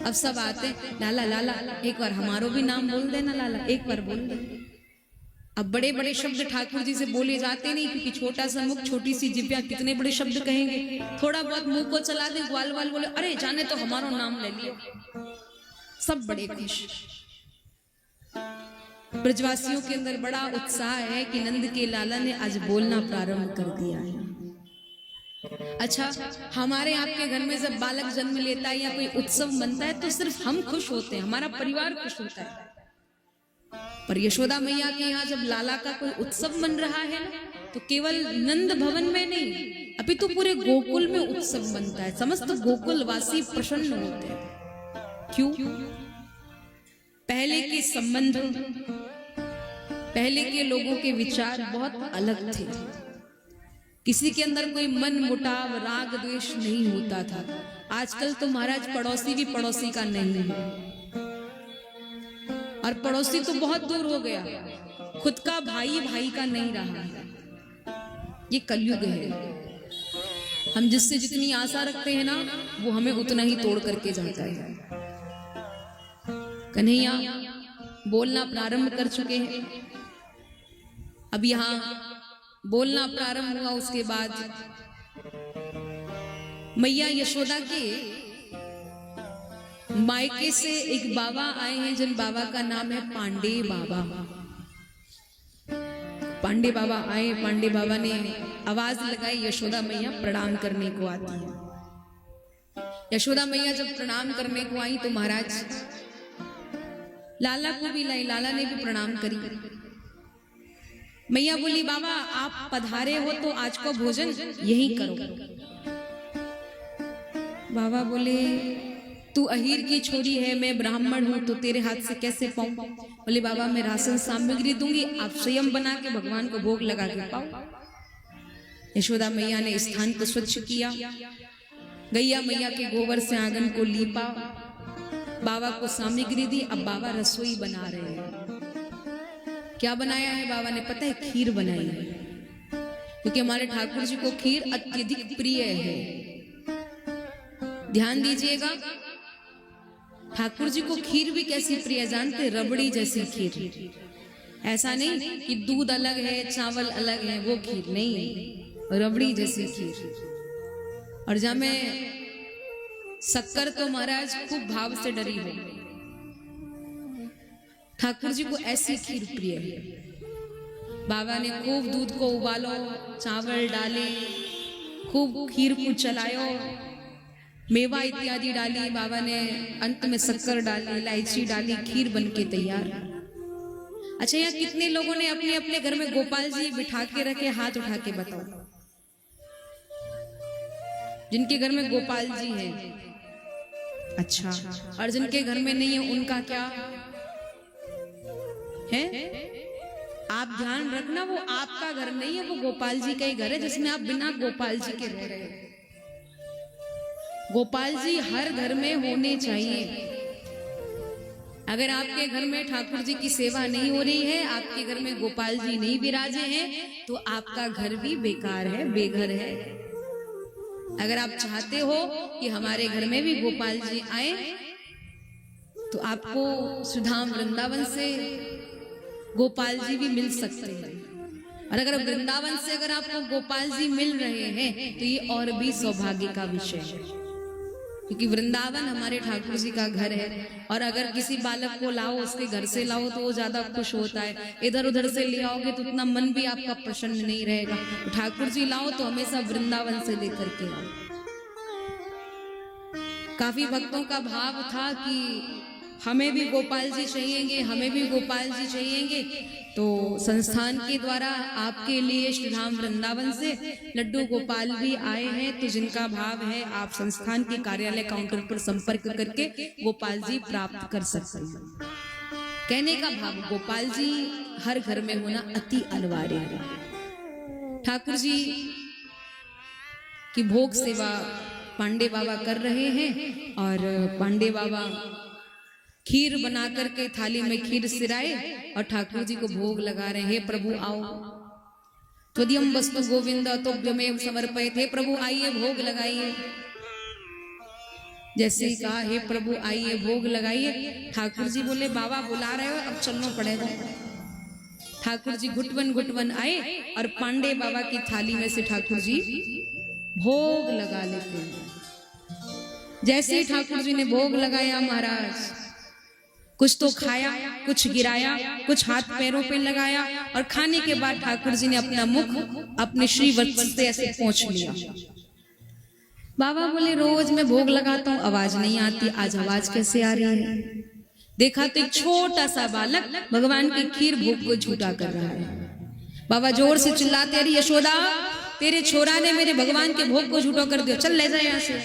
अब सब आते लाला लाला एक बार हमारो भी नाम बोल देना लाला, एक बार बोल दे। अब बड़े बड़े शब्द ठाकुर जी से बोले जाते नहीं, क्योंकि छोटा सा मुख छोटी सी जिब्या कितने बड़े शब्द कहेंगे। थोड़ा बहुत मुंह को चला दे ग्वाल वाल बोले अरे जाने तो हमारा नाम ले लियो, सब बड़े खुश। ब्रजवासियों के अंदर बड़ा उत्साह है कि नंद के लाला ने आज बोलना प्रारंभ कर दिया है। अच्छा, हमारे आपके घर में जब बालक जन्म लेता है या कोई उत्सव बनता है तो सिर्फ हम खुश होते हैं, हमारा परिवार खुश होता है। पर यशोदा मैया के यहाँ जब लाला का कोई उत्सव बन रहा है ना, तो केवल नंद भवन में नहीं, अभी तो पूरे गोकुल में उत्सव बनता है। समस्त गोकुलवासी प्रसन्न होते हैं। क्यों? पहले के संबंध, पहले के लोगों के विचार बहुत अलग थे। किसी के अंदर कोई मन मुटाव राग द्वेष नहीं होता था। आजकल तो महाराज पड़ोसी भी पड़ोसी का नहीं है, और पड़ोसी तो बहुत दूर हो गया, खुद का भाई भाई का नहीं रहा। ये कलयुग है। हम जिससे जितनी आशा रखते हैं ना, वो हमें उतना ही तोड़ करके जाता है। कन्हैया बोलना प्रारंभ कर चुके हैं। अब यहां बोलना प्रारंभ हुआ, उसके बाद मैया यशोदा के मायके से एक बाबा आए हैं, जिन बाबा का नाम है पांडे बाबा। पांडे बाबा आए, पांडे बाबा ने आवाज लगाई यशोदा मैया प्रणाम करने को आती है। यशोदा मैया जब प्रणाम करने को आई तो महाराज लाला को भी लाई, लाला ने भी प्रणाम करी। मैया बोली बाबा आप पधारे हो तो आज को भोजन यही करो। बाबा बोले तू अहीर की छोरी है, मैं ब्राह्मण हूं, तो तेरे हाथ से कैसे पाऊं? बोले बाबा मैं राशन सामग्री दूंगी, आप स्वयं बना के भगवान को भोग लगा के पाओ। यशोदा मैया ने स्थान को स्वच्छ किया, गैया मैया के गोबर से आंगन को लीपा, बाबा को सामग्री दी। अब बाबा रसोई बना रहे हैं। क्या बनाया है बाबा ने पता है? खीर बनाई है, क्योंकि हमारे ठाकुर जी को खीर अत्यधिक प्रिय है। ध्यान दीजिएगा, ठाकुर जी को खीर भी कैसी प्रिय जानते? रबड़ी जैसी खीर। ऐसा नहीं कि दूध अलग है चावल अलग है, वो खीर नहीं है, रबड़ी जैसी खीर। और जहां में शक्कर तो महाराज खूब भाव से डरी हो, ठाकुर जी को ऐसी खीर प्रिय है। बाबा ने खूब दूध को उबालो, चावल डाले, खूब खीर को चलायो, मेवा इत्यादि डाली, बाबा ने अंत में शक्कर डाली, इलायची डाली, खीर बनके तैयार। अच्छा, यहाँ कितने लोगों ने अपने अपने घर में गोपाल जी बिठा के रखे? हाथ उठा के बताओ, जिनके घर में गोपाल जी हैं। अच्छा, और जिनके घर में नहीं है उनका क्या है? आप ध्यान रखना, वो आपका घर नहीं है, वो गोपाल जी का ही घर है, जिसमें आप बिना गोपाल जी के रह रहे हैं। गोपाल जी हर घर में होने चाहिए। अगर आपके घर में ठाकुर जी की सेवा नहीं हो रही है, आपके घर में गोपाल जी नहीं विराजे हैं, तो आपका घर भी बेकार है, बेघर है। अगर आप चाहते हो कि हमारे घर में भी गोपाल जी आए, तो आपको सुधाम वृंदावन से गोपाल जी भी मिल सकते हैं। और अगर वृंदावन से अगर आपको गोपाल जी मिल रहे हैं, तो ये और भी सौभाग्य का विषय है, क्योंकि वृंदावन हमारे ठाकुर जी का घर है। और अगर किसी बालक को लाओ, उसके घर से लाओ, तो वो ज्यादा खुश होता है। इधर उधर से ले आओगे तो उतना मन भी आपका प्रसन्न नहीं रहेगा। तो ठाकुर जी लाओ तो हमेशा वृंदावन से लेकर के आओ। काफी भक्तों का भाव था कि हमें भी गोपाल जी चाहिएंगे, हमें भी गोपाल जी चाहिएंगे। तो संस्थान के द्वारा आपके लिए श्री धाम वृंदावन से लड्डू गोपाल भी आए हैं। तो जिनका भाव है, आप संस्थान के कार्यालय काउंटर पर संपर्क करके गोपाल जी प्राप्त कर सकते हैं। कहने का भाव, गोपाल जी हर घर में होना अति अनिवार्य है। ठाकुर जी की भोग सेवा पांडे बाबा कर रहे हैं और पांडे बाबा खीर बना करके थाली में खीर सिराए और ठाकुर जी को भोग लगा रहे हैं। हे प्रभु आओ, त्वदीयम वस्तु गोविंद तोभ्यमेव समर्पयेत्। हे प्रभु आइए भोग लगाइए। जैसे ही कहा हे प्रभु आइए भोग लगाइए, ठाकुर जी बोले बाबा बुला रहे हो, अब चलना पड़ेगा। ठाकुर जी घुटवन आए और पांडे बाबा की थाली में से ठाकुर जी भोग लगा लेते हैं। जैसे ही ठाकुर जी ने भोग लगाया, महाराज कुछ तो खाया, कुछ गिराया, कुछ हाथ पैरों पे लगाया और खाने के बाद ठाकुर जी ने अपना मुख अपने श्री वत्स से ऐसे पोंछ लिया। बाबा बोले रोज मैं भोग लगाता हूँ, आवाज नहीं आती, आज आवाज कैसे आ रही है? देखा तो एक छोटा सा बालक भगवान की खीर भोग को झूठा कर रहा है। बाबा जोर से चिल्लाते, अरे यशोदा, तेरे छोरा ने मेरे भगवान के भोग को झूठा कर दिया, चल ले जा यहाँ से।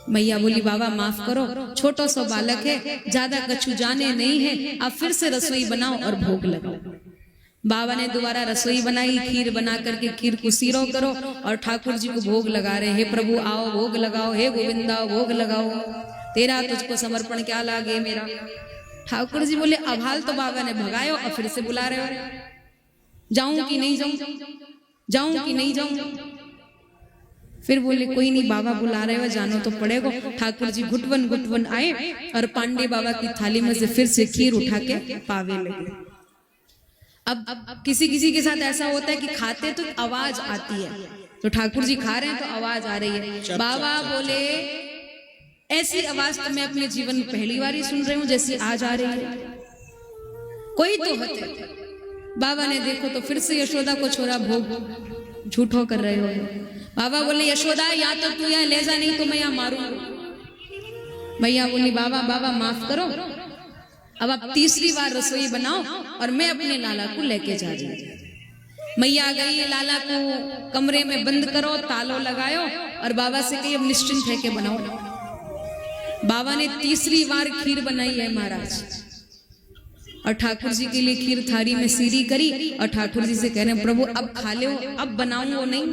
मैया बोली बाबा माफ करो, छोटा सा बालक है, ज्यादा कछु जाने नहीं है, आप फिर से रसोई बनाओ और भोग लगाओ। बाबा ने दोबारा रसोई बनाई, खीर बना करके खीर को सीरो करो और ठाकुर जी को भोग लगा रहे। हे प्रभु आओ भोग लगाओ, हे गोविंदा भोग लगाओ, तेरा तुझको समर्पण क्या लागे मेरा। ठाकुर जी बोले अभाल तो बाबा ने भगायो और फिर से बुला रहे हो, जाऊं कि नहीं जाऊं, जाऊं कि नहीं जाऊं। फिर बोले कोई नहीं, बाबा बुला रहे हो, जानो तो पड़ेगा। ठाकुर जी घुटवन आए और पांडे बाबा की थाली में से फिर से खीर उठा के पावे लगे। अब किसी के साथ ऐसा होता है कि खाते तो आवाज आती है, तो ठाकुर जी खा रहे हैं तो आवाज आ रही है। बाबा बोले ऐसी आवाज तो मैं अपने जीवन में पहली बार ही सुन रही हूँ जैसी आज आ रही है, कोई तो होते। बाबा ने देखो तो फिर से यशोदा को छोरा भोग झूठो कर रहे हो। बाबा बोले यशोदा या तो तू यहाँ ले जा, नहीं तो मैं यहाँ मारूंगा। मैया बोली बाबा माफ करो, अब आप तीसरी बार रसोई बनाओ और मैं अपने लाला को लेके जा रही हूँ। मैया गई, लाला को कमरे में बंद करो, तालो लगायो और बाबा से कही अब निश्चिंत है के बनाओ। बाबा ने तीसरी बार खीर बनाई है महाराज, और ठाकुर जी के लिए खीर थाली में सीरी करी और ठाकुर जी से कह रहे हैं प्रभु अब खा लो, अब बनाऊंगा नहीं,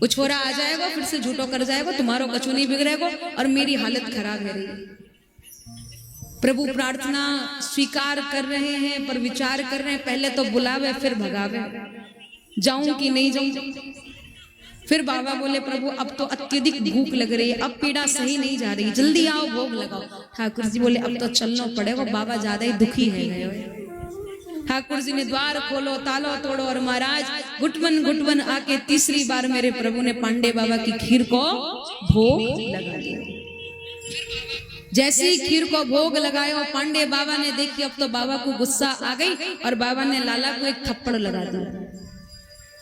वो छोरा आ जाएगा फिर से झूठो कर जाएगा, तुम्हारो कछु नहीं बिगड़ेगा और मेरी हालत खराब है रही। प्रभु प्रार्थना स्वीकार कर रहे हैं पर विचार कर रहे हैं, पहले तो बुलावे फिर भगावे, जाऊं कि नहीं जाऊं। फिर बाबा बोले प्रभु अब तो अत्यधिक भूख लग रही है, अब पीड़ा सही नहीं जा रही, जल्दी आओ भोग लगाओ। ठाकुर जी बोले अब तो चलना पड़ेगा, बाबा ज्यादा ही दुखी है। ठाकुर जी ने द्वार खोलो, तालो तोड़ो और महाराज घुटवन आके तीसरी बार मेरे प्रभु ने पांडे बाबा की खीर को भोग लगा दिया। जैसे ही खीर को भोग लगाया पांडे बाबा ने देखी, अब तो बाबा को गुस्सा आ गई और बाबा ने लाला को एक थप्पड़ लगा दिया।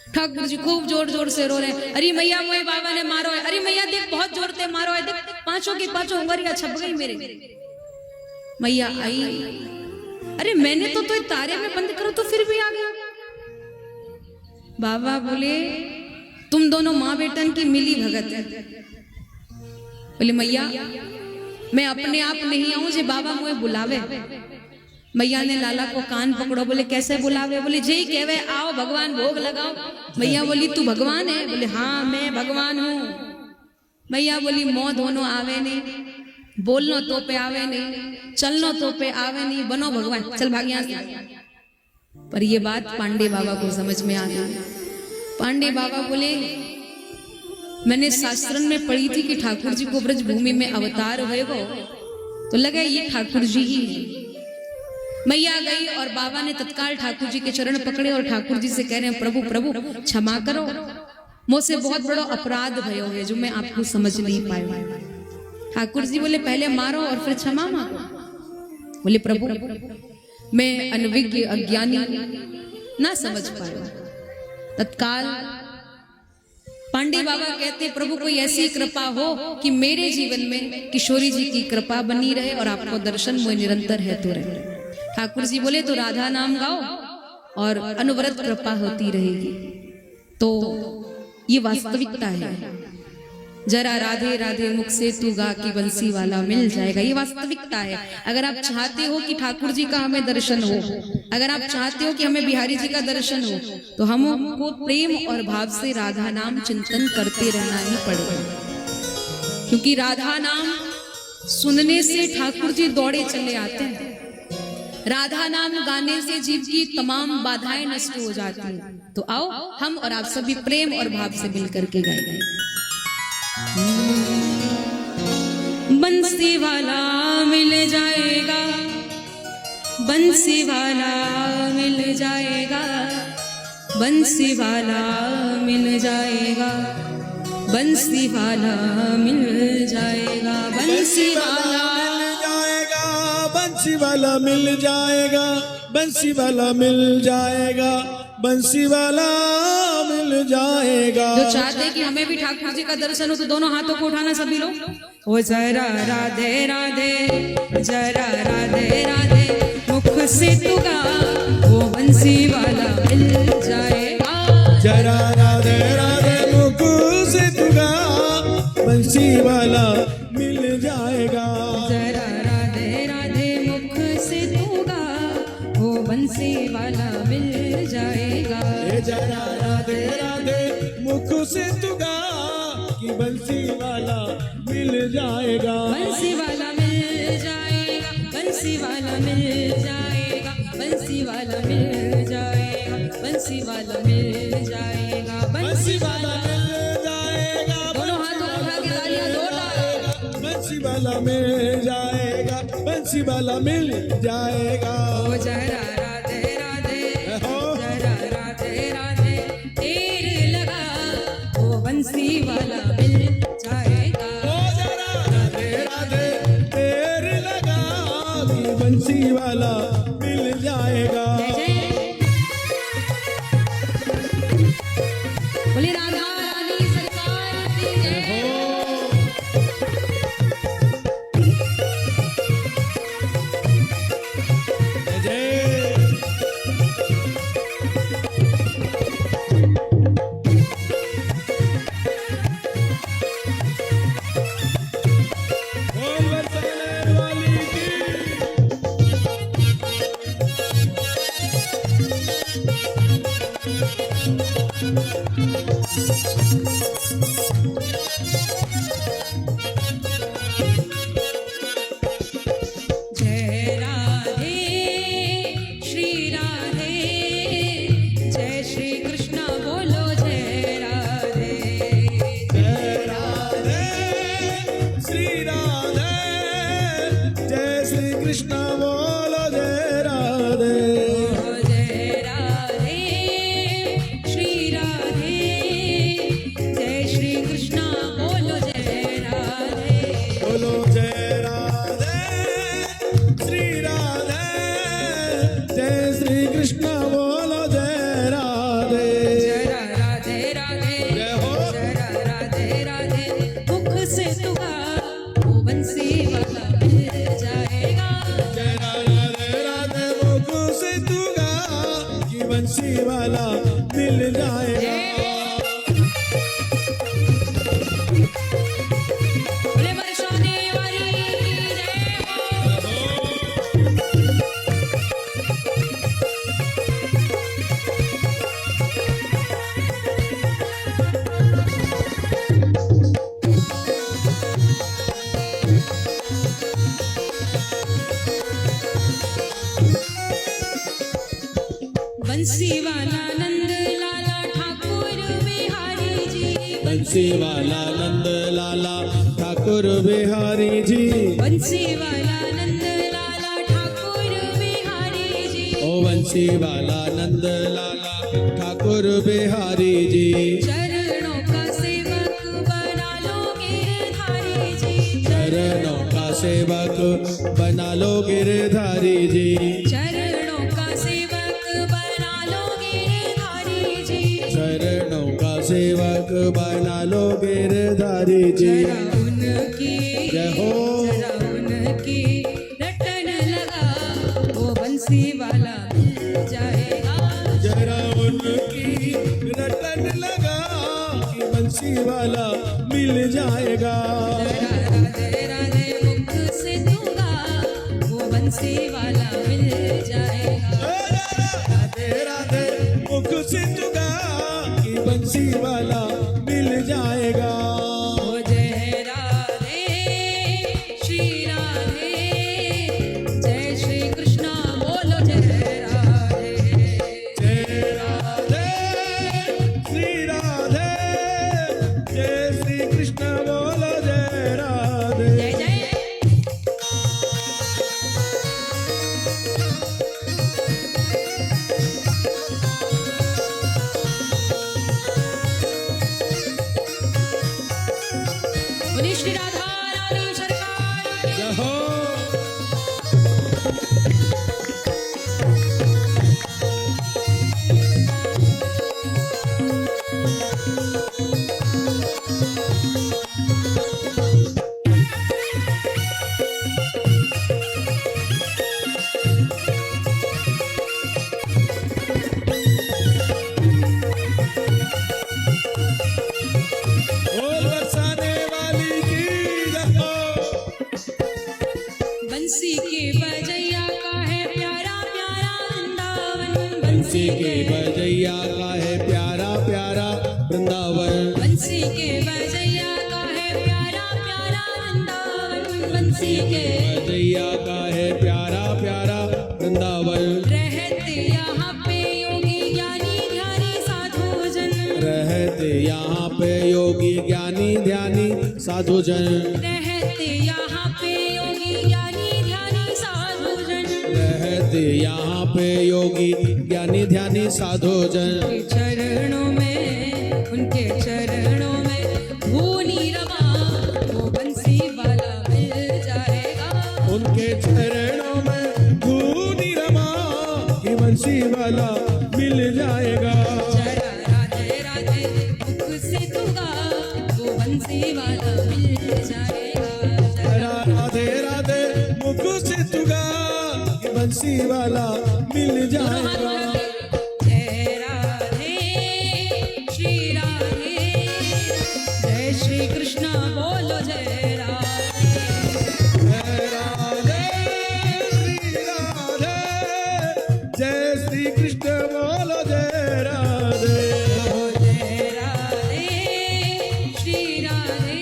ठाकुर जी खूब जोर से रो रहे हैं, अरे मैया मोए बाबा ने मारो है, अरे मैया देख बहुत जोर से मारो है, देख पांचों की पांचों उंगलियां छप गई मेरे। मैया आई, अरे मैंने तो तारे में बंद करो तो फिर भी आ गया। बाबा बोले तुम दोनों माँ बेटन की मिली भगत है। बोले मैया मैं अपने आप नहीं आऊं, जे बाबा मुझे बुलावे। मैया ने लाला को कान पकड़ो, बोले कैसे बुलावे? बोले जे कहवे आओ भगवान भोग लगाओ। मैया बोली तू भगवान है? बोले हाँ मैं भगवान हूँ। मैया बोली मोह दोनों आवे नहीं, बोलनो तो पे आवे नहीं, चलनो तो पे आवे नहीं, बनो भगवान, चल भाग यहाँ से। पर ये बात पांडे बाबा को समझ में आ गई। पांडे बाबा बोले मैंने शास्त्रन में पढ़ी थी कि ठाकुर जी को ब्रज भूमि में अवतार होएगो, तो लगा ये ठाकुर जी ही है। मैया गई और बाबा ने तत्काल ठाकुर जी के चरण पकड़े और ठाकुर जी से कह रहे हैं प्रभु प्रभु क्षमा करो, मुझसे बहुत बड़ा अपराध भयो है जो मैं आपको समझ नहीं पाया। ठाकुर जी बोले पहले मारो और फिर क्षमा मांगो। बोले प्रभु मैं अनविज्ञ अज्ञानी ना समझ पाया। तत्काल पांडे बाबा कहते प्रभु कोई ऐसी कृपा हो कि मेरे जीवन में किशोरी जी की कृपा बनी रहे और आपको दर्शन मुझे निरंतर है तो रहे। ठाकुर जी बोले तो राधा नाम गाओ और अनवरत कृपा होती रहेगी। तो ये वास्तविकता है। जरा राधे राधे मुख से तू गा की बंसी वाला मिल जाएगा। ये वास्तविकता है। अगर आप चाहते हो कि ठाकुर जी का हमें दर्शन हो, अगर आप चाहते हो कि हमें बिहारी जी का दर्शन हो, तो हमको प्रेम और भाव से राधा नाम चिंतन करते रहना ही पड़ेगा। क्योंकि राधा नाम सुनने से ठाकुर जी दौड़े चले आते हैं। राधा नाम गाने से जीव की तमाम बाधाएं नष्ट हो जाती हैं। तो आओ हम और आप सभी प्रेम और भाव से मिलकर के गाएंगे। बंसी वाला मिल जाएगा, बंसी वाला मिल जाएगा, बंसी वाला मिल जाएगा, बंसी वाला मिल जाएगा, बंसी वाला बंसी वाला मिल जाएगा, बंसी वाला मिल जाएगा, बंसी वाला मिल जाएगा। जो चाहते हैं कि हमें भी ठाकुर जी का दर्शन हो तो दोनों हाथों को उठाना सभी लोग। ओ जरा राधे राधे, जरा राधे राधे मुख से तू गा, वो बंसी वाला मिल जाएगा। जरा राधे राधे मुख से तू गा, बंसी वाला मिल जाएगा। जरा राधे राधे मुख से तू गा, वो बंसी वाला मिल जाएगा। जरा राधे राधे मुख से तू गा कि बंसी वाला मिल जाएगा। बंसी वाला मिल जाएगा, बंसी वाला मिल जाएगा, बंसी वाला मिल जाएगा, बंसी वाला मिल जाएगा, बंसी वाला मिल जाएगा। दोनों हाथों को उठा के तालियां जोरदार। बंसी वाला मिल जाएगा, बंसी वाला मिल जाएगा। ओ जरा राधे राधे, जरा राधे राधे तेरे लगा, वो बंसी वाला मिल जाएगा। ओ जरा राधे राधे तेरे लगा कि बंसी वाला मिल जाएगा। बोले राधा रानी सरकार की जय। जय राधे श्री राधे, जय श्री कृष्ण बोलो जय राधे। जय राधे श्री राधे, जय श्री कृष्ण बोलो जय राधे। जय राधे श्री राधे, जय श्री कृष्ण बोलो जय राधे। बोलो जय राधे श्री राधे, जय श्री कृष्ण बोलो जय राधे। जरा राधे राधे, जय हो। जरा राधे राधे मुख से तू गा, वो बंसी वाला मिल जाएगा। जय राधे राधे मुख से तू गा कि बंसी वाला मिल जाएगा। बोले बरसाने वाली की जय हो। बंसी वाला नंद लाला ठाकुर बिहारी जी, बंसी वाला नंद लाला ठाकुर बिहारी जी। बंसी वाला नंद लाला ठाकुर बिहारी जी। ओ बंसी वाला नंद लाला ठाकुर बिहारी जी। चरणों का सेवक बना लो गिरधारी जी, चरणों का सेवक बना लो गिरधारी जी। चरणों का सेवक बना लो गिरधारी जी। चरणों का सेवक बना लो गिरधारी जी। जरा उनकी जय हो। जरा उनकी रटन लगा, वो बंसी वाला मिल जाएगा। जरा उनकी रटन लगा कि बंसी वाला मिल जाएगा। जरा राधे राधे मुख से दूंगा वो बंसी वाला मिल जाएगा। राधे राधे मुख से तुगा कि बंसी वाला मिल जाएगा। ओ जय राधे श्री राधे, जय श्री कृष्णा बोलो जय राधे। जय राधे श्री राधे, जय श्री कृष्ण बोलो जय राधे। जय जय बोलिए श्री राधा रानी सरकार की। जय हो। बोल बरसाने वाली की जय हो। बंसी के बजैया का है प्यारा प्यारा वृंदावन। बंसी के बजैया का है प्यारा प्यारा वृंदावन। बंसी के बजैया का है प्यारा प्यारा वृंदावन। बंसी के बजैया का है प्यारा प्यारा वृंदावन। रहते यहाँ पे योगी ज्ञानी ध्यानी साधु जन। रहते यहाँ पे योगी ज्ञानी ध्यानी साधु जन। रहते यहाँ पे योगी ज्ञानी ध्यानी साधु जन। रहते यहाँ पे योगी ज्ञानी ध्यानी साधु जन। उनके चरणों में धूनी रमा वो बंसी वाला मिल जाएगा। उनके चरणों में धूनी रमा कि बंसी वाला मिल जाएगा। जरा राधे राधे मुख से दूंगा वो बंसी वाला मिल जाएगा। जरा राधे राधे मुख से तुगा कि बंसी वाला मिल जाएगा। जय राधे श्री राधे, जय श्री कृष्णा बोलो जय राधे। जय राधे श्री राधे, जय श्री कृष्ण बोलो जय राधे। ओ जय राधे श्री राधे,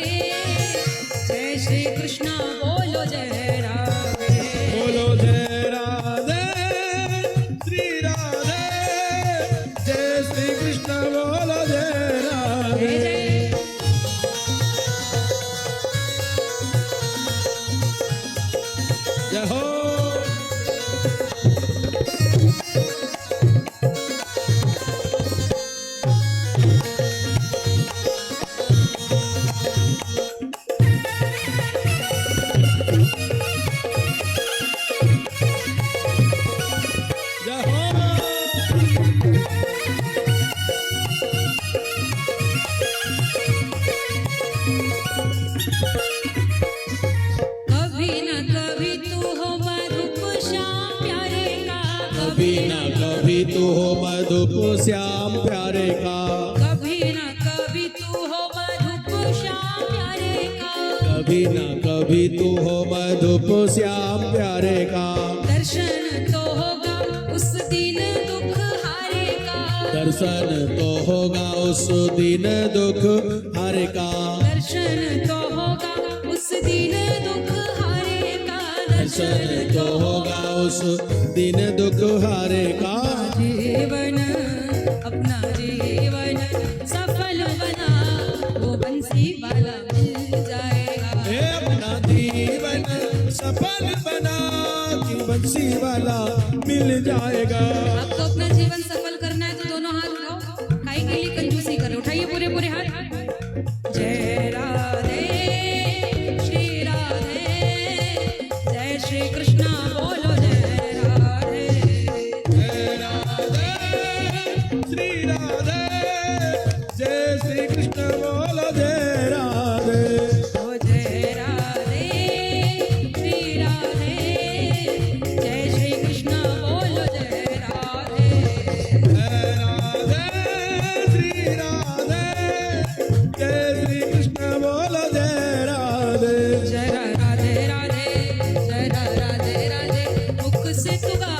जय श्री कृष्णा बोलो जय राधे। बोलो जय राधे श्री राधे, जय श्री कृष्ण बोलो जय राधे। जय जय जय हो। जय हो। कभी न कभी तू हो मधुप श्याम प्यारे का। कभी ना कभी तू हो मधुप श्याम प्यारे का। कभी न कभी तू हो मधुप श्याम प्यारे का। कभी ना कभी तू हो मधुप श्याम प्यारे का। दर्शन तो होगा उस दिन दुख हारे का। दर्शन तो होगा उस दिन दुख हारे का। दर्शन तो होगा उस दिन दुख हारे का। दर्शन तो होगा उस दिन दुख हारे का। जीवन अपना जीवन सफल बना वो बंसी वाला मिल जाएगा। हे अपना जीवन सफल बना कि बंसी वाला मिल जाएगा। आपको अपना जीवन सफल करना है तो दोनों हाथ उठाओ। खाई के लिए कंजूसी करो, उठाइए पूरे पूरे हाथ। जय राधे श्री राधे, जय श्री कृष्णा बोलो जय राधे। जय राधे श्री राधे, जय श्री कृष्ण बोलो जय राधे। ओ जय राधे श्री राधे, जय श्री कृष्णा बोलो जय राधे। से तू गा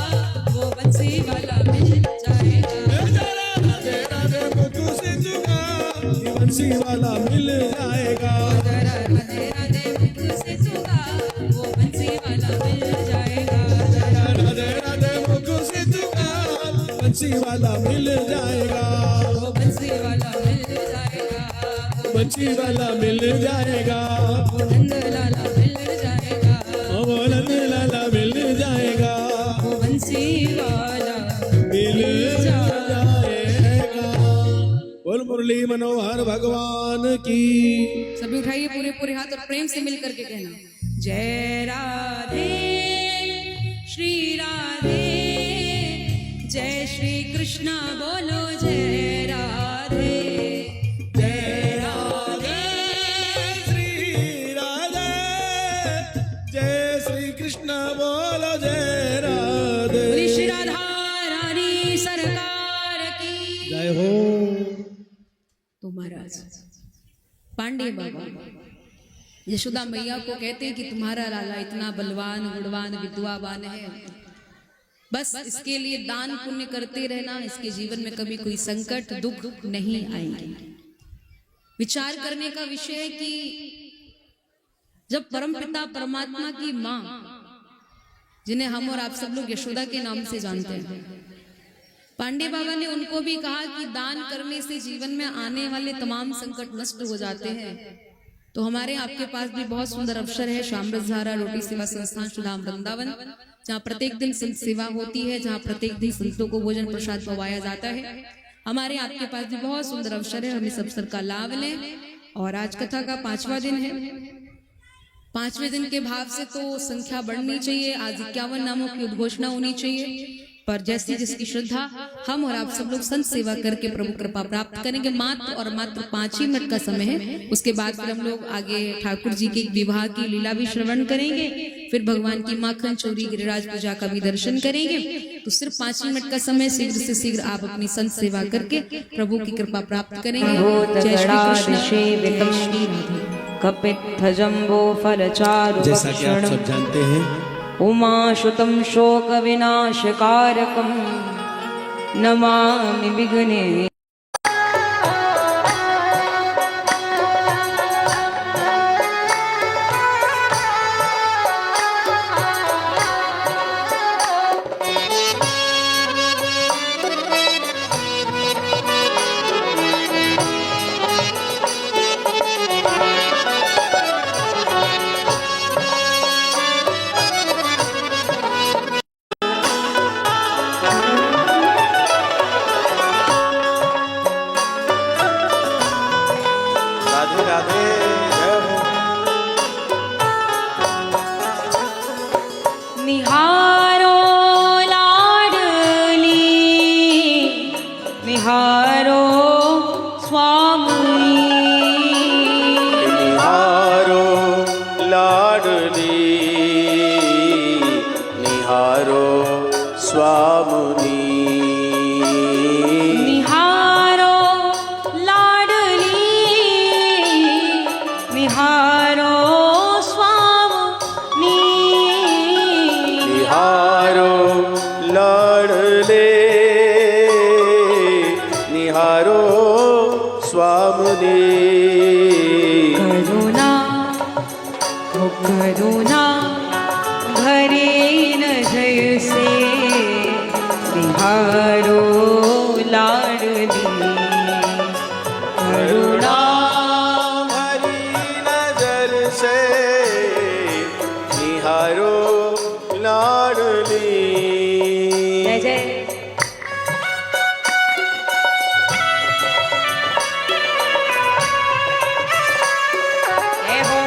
वो बंसी वाला मिल जाएगा। राधे राधे मुख से चुका ये बंसी वाला मिल जाएगा। जरा राधे राधे मुख से तू गा वो बंसी वाला मिल जाएगा। जरा राधे राधे मुख से चुका बंसी वाला मिल जाएगा। वो बंसी वाला मिल जाएगा। बंसी वाला मिल जाएगा। वो नंद लाला मिल जाएगा। वो नंद लाला मिल जाएगा। वो बंसी वाला मिल जाएगा। बोल मुरली मनोहर भगवान की। सभी उठाइए पूरे पूरे हाथ और प्रेम से मिल करके कहना जय राधे श्री राधे जय श्री कृष्णा बोलो जय राधे जय राधे श्री राधे जय श्री कृष्ण बोलो जय राधे। बोली श्री राधा रानी सरकार की जय हो। तो महाराज पांडे बाबा यशोदा मैया को कहते हैं कि तुम्हारा लाला इतना बलवान गुणवान विद्वावान है, बस इसके लिए दान पुण्य करते रहना, इसके जीवन में कभी कोई संकट दुख नहीं आएंगे। विचार करने का विषय है कि जब परमपिता परमात्मा की मां, जिन्हें हम और आप सब लोग यशोदा के नाम से जानते हैं, पांडे बाबा ने उनको भी कहा कि दान करने से जीवन में आने वाले तमाम संकट नष्ट हो जाते हैं। तो हमारे आपके पास भी बहुत सुंदर अवसर है, शामरसधारा रोटी सेवा संस्थान सुधाम वृंदावन, जहाँ प्रत्येक दिन संत सेवा होती है, जहाँ प्रत्येक दिन संतों को भोजन प्रसाद पवाया जाता है। हमारे आपके पास भी बहुत सुंदर अवसर है, हम इस अवसर का लाभ लें। और आज कथा का 5वां दिन है। 5वें दिन के भाव से तो संख्या बढ़नी चाहिए। आज 51 नामों की उद्घोषणा होनी चाहिए, पर जैसी जिसकी श्रद्धा, हम और आप सब लोग संत सेवा करके प्रभु कृपा प्राप्त करेंगे। मात्र और मात्र 5 ही मिनट का समय है, उसके बाद फिर हम लोग आगे ठाकुर जी के विवाह की लीला भी श्रवण करेंगे, फिर भगवान की माखन चोरी गिरिराज पूजा का भी दर्शन करेंगे। तो सिर्फ 5 ही मिनट का समय, शीघ्र से शीघ्र आप अपनी संत सेवा करके प्रभु की कृपा प्राप्त करेंगे। जय श्री कृष्ण। कपित्थजम्बो फलचारु जैसा कि आप सब जानते हैं, उमाशुतं शोक विनाशकारकं नमामि विघ्ने। निहारो लाडली निहारो स्वामी, निहारो लाडली निहारो स्वामुनी, निहारो लाडली निहारो स्वामी, निहारो लाडले निहारो स्वामुनी। करुणा हो करुणा भरे नजर से निहारो लाडली, करुणा भरी नजर से निहारो लाडली। जय जय। जय हो।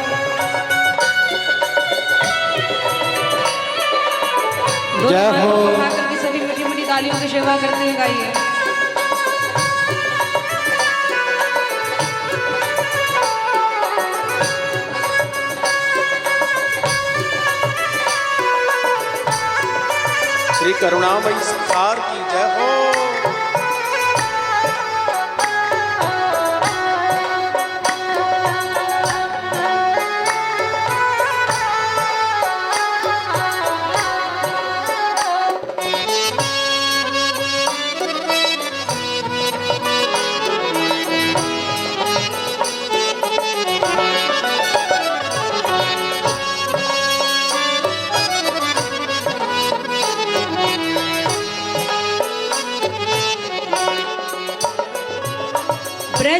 जय हो। उठाकर के सभी मीठी मीठी तालियों की सेवा करते हुए गाइए। श्री करुणामयी संसार की जय हो।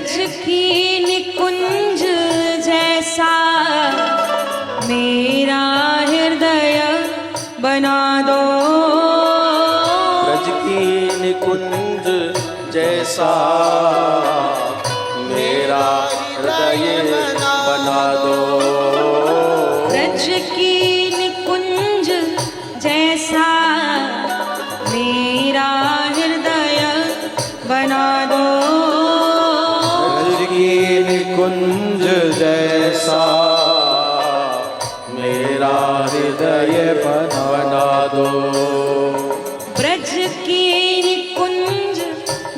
ब्रज की निकुंज जैसा मेरा हृदय बना दो। ब्रज की निकुंज जैसा मेरा हृदय बना दो। ब्रज की निकुंज जैसा मेरा हृदय बना दो। ब्रज की निकुंज जैसा मेरा हृदय बना दो। ब्रज की निकुंज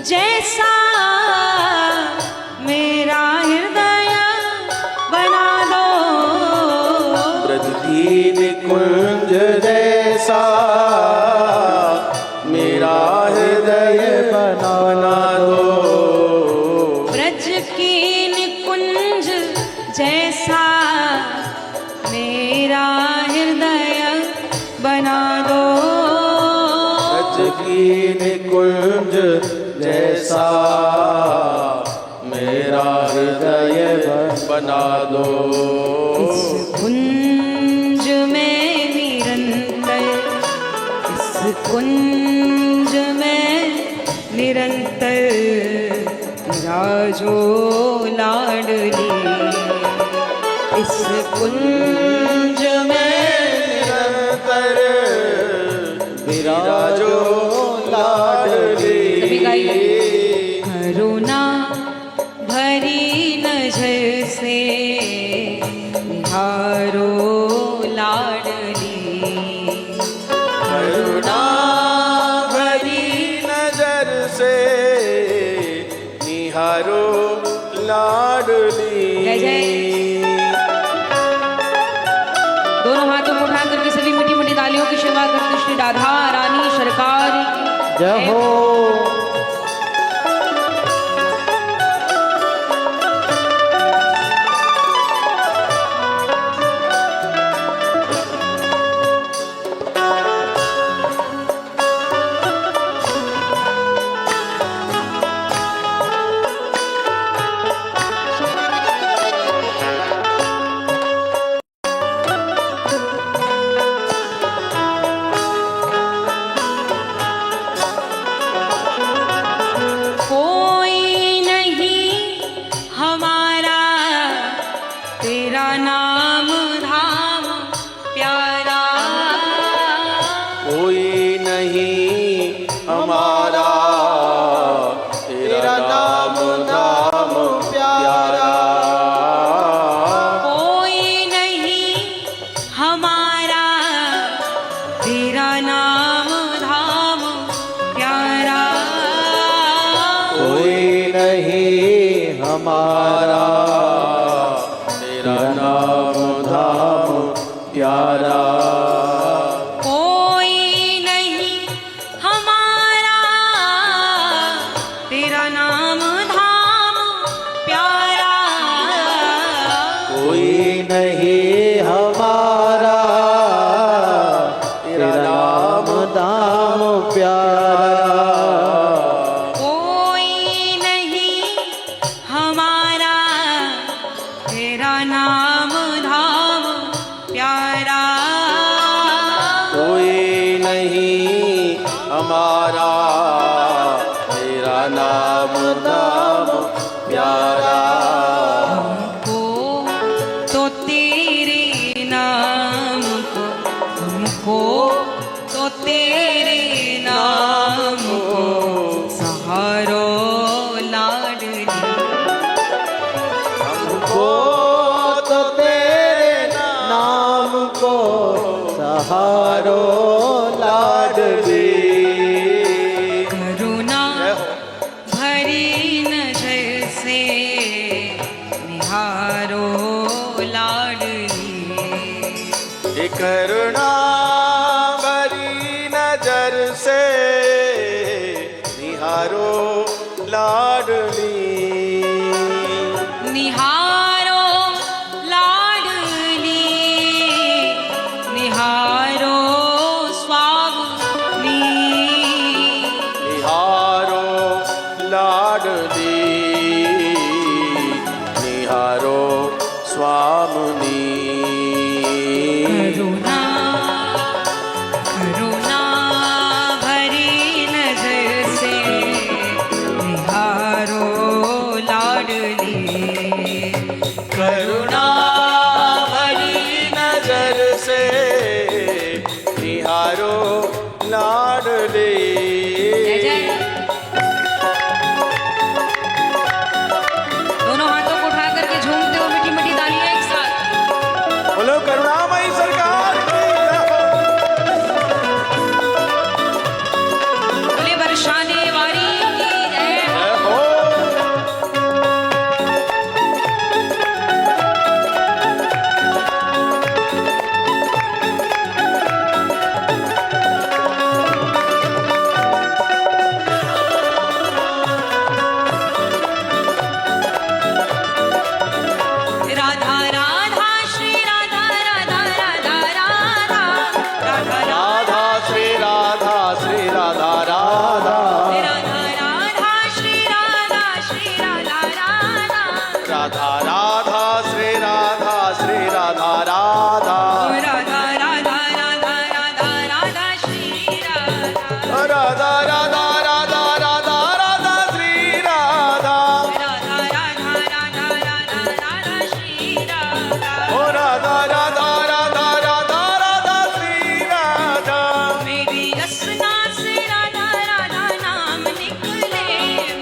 जैसा मेरा हृदय बना दो। ब्रज की निकुंज जैसा मेरा हृदय बना दो। ब्रज की निकुंज जैसा मेरा हृदय बना दो। ब्रज की निकुंज जैसा मेरा हृदय बना दो। इस कुंज में निरंतर, इस कुंज में निरंतर राजो लाडली। इस कुंज में निरंतर विराजो लाडली। सभी गाइए। करुणा भरी नजर से निहारो लाडली। करुणा भरी नजर से निहारो लाडली। जय जय। दोनों हाथों को उठा करके सभी मीठी मीठी तालियों की सेवा करते श्री राधा रानी सरकार की जय हो। तेरा नाम धाम प्यारा। कोई नहीं हमारा तेरा नाम धाम प्यारा। कोई नहीं हमारा तेरा नाम धाम प्यारा। कोई नहीं हमारा तेरा नाम धाम प्यारा। कोई नहीं हमारा तेरा नाम धाम प्यारा। कोई नहीं हमारा तेरा नाम धाम प्यारा। कोई नहीं हमारा तेरा नाम धाम प्यारा। कोई नहीं हमारा तेरा नाम धाम प्यारा। हमको तो तेरे नाम को, हमको तो तेरे नाम को सहारो लाडली। हमको तो तेरे नाम को सहारो लाडली। करुणा भरी नजर से निहारो लाडली। ये करुणा भरी नजर से निहारो लाडली। निहारो लाडली, निहारो स्वामी। निहारो लाडली। लाडली जय जय। दोनों हाथों को उठा करके झूमते हो, मीठी मीठी तालियां एक साथ। बोलो करुणामयी सरकार की बोले बरसाने वाली की जय। जय हो। राधा राधा श्री राधा राधा राधा राधा राधा राधा श्री राधा श्री राधा राधा राधा राधा श्री राधा श्री राधा राधा राधा राधा श्री राधा श्री राधा राधा राधा राधा राधा राधा राधा श्री राधा राधा राधा राधा राधा राधा श्री राधा राधा राधा राधा राधा राधा श्री राधा ओ राधा राधा राधा राधा राधा श्री राधा मेरी रसना से राधा राधा नाम निकले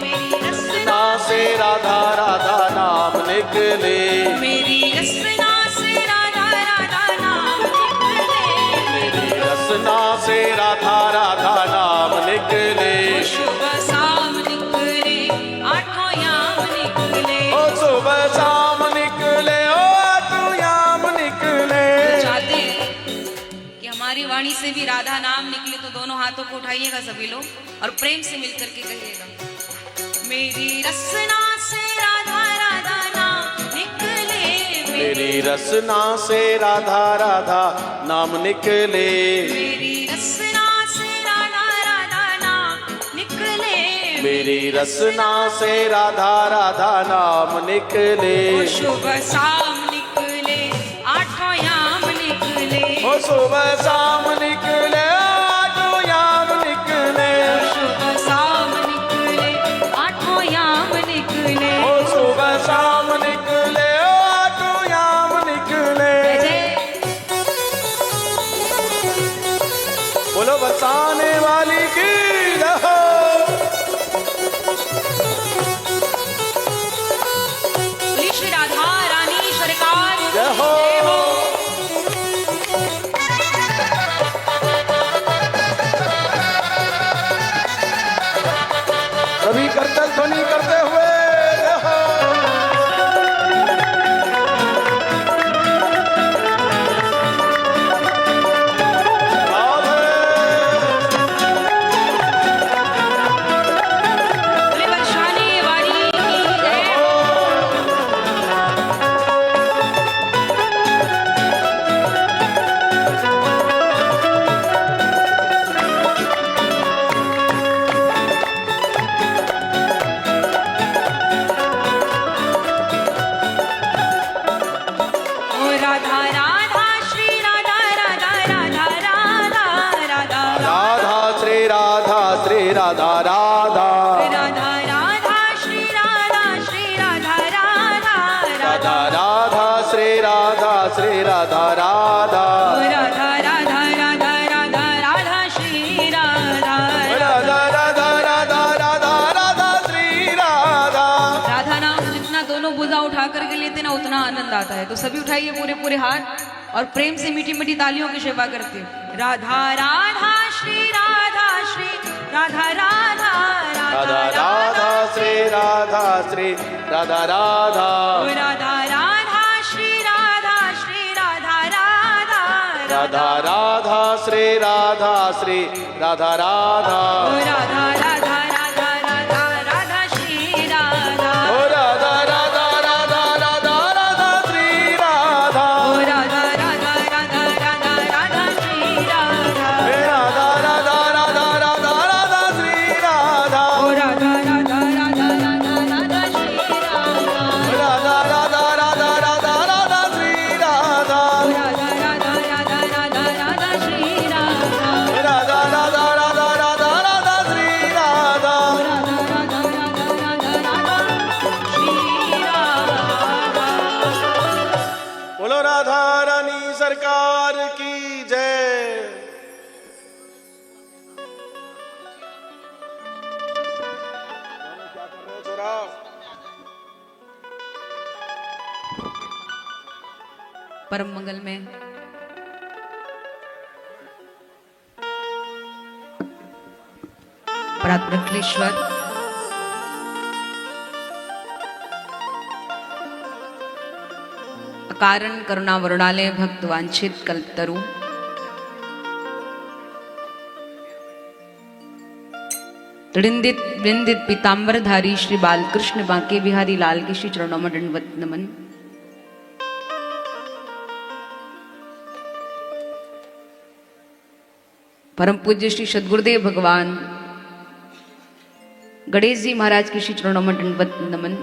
मेरी रसना ना से राधा राधा नाम निकले मेरी रसना से राधा राधा नाम निकले मेरी रसना से राधा राधा नाम निकले शुभ शाम निकले आठों याम निकले ओ सुबह शाम निकले ओ तू याम निकले चाहते हैं कि हमारी वाणी से भी राधा नाम निकले तो दोनों हाथों को उठाइएगा सभी लोग और प्रेम से मिलकर के कहिएगा मेरी रसना से राधा राधा नाम निकले मेरी रसना से राधा राधा नाम निकले मेरी रसना से राधा राधा नाम निकले मेरी रसना से राधा राधा नाम निकले ओ शुभ शाम निकले आठों याम निकले ओ सुबह शाम निकले आठों याम निकले शुभ शाम निकले आठों याम निकले ओ सुबह शाम निकले आठों याम निकले जय बोलो बरसाने वाली की जय हो। बोली श्री राधा रानी सरकार की जय हो। जय हो। सभी करतल ध्वनि करते हुए जय हो। बोले बरसाने वाली की जय हो। ओ राधा राधा श्री राधा राधा राधा राधा राधा राधा श्री राधा श्री राधा राधा राधा राधा श्री राधा श्री राधा राधा राधा राधा श्री राधा श्री राधा राधा राधा राधा राधा राधा राधा श्री राधा राधा राधा राधा राधा राधा श्री राधा राधा नाम जितना दोनों भुजा उठा करके लेते ना उतना आनंद आता है तो सभी उठाइए पूरे पूरे हाथ और प्रेम से मीठी मीठी तालियों की सेवा करते हैं। राधा राधा श्री राधा श्री राधा राधा राधा राधा श्री राधा श्री राधा राधा राधा राधा श्री राधा श्री राधा राधा राधा राधा श्री राधा श्री राधा राधा राधा राधा राधा राधा राधा श्री राधा ओ राधा राधा राधा राधा राधा श्री राधा राधा राधा राधा राधा राधा श्री राधा राधा राधा राधा राधा राधा श्री राधा राधा राधा राधा राधा राधा श्री राधा राधा राधा राधा राधा राधा श्री राधा राधा राधा राधा राधा राधा श्री राधा राधा राधा राधा राधा राधा श्री परम मंगल में परात्परेश्वर अकारण करुणा वरुणालय भक्त वांछित कल्पतरु त्रिंदित वृंदित पीतांबरधारी श्री बालकृष्ण बांके बिहारी लाल के श्री चरणों में दंडवत नमन। परम पूज्य श्री सद्गुरुदेव भगवान गणेश जी महाराज के श्री चरणों में दंडवत नमन।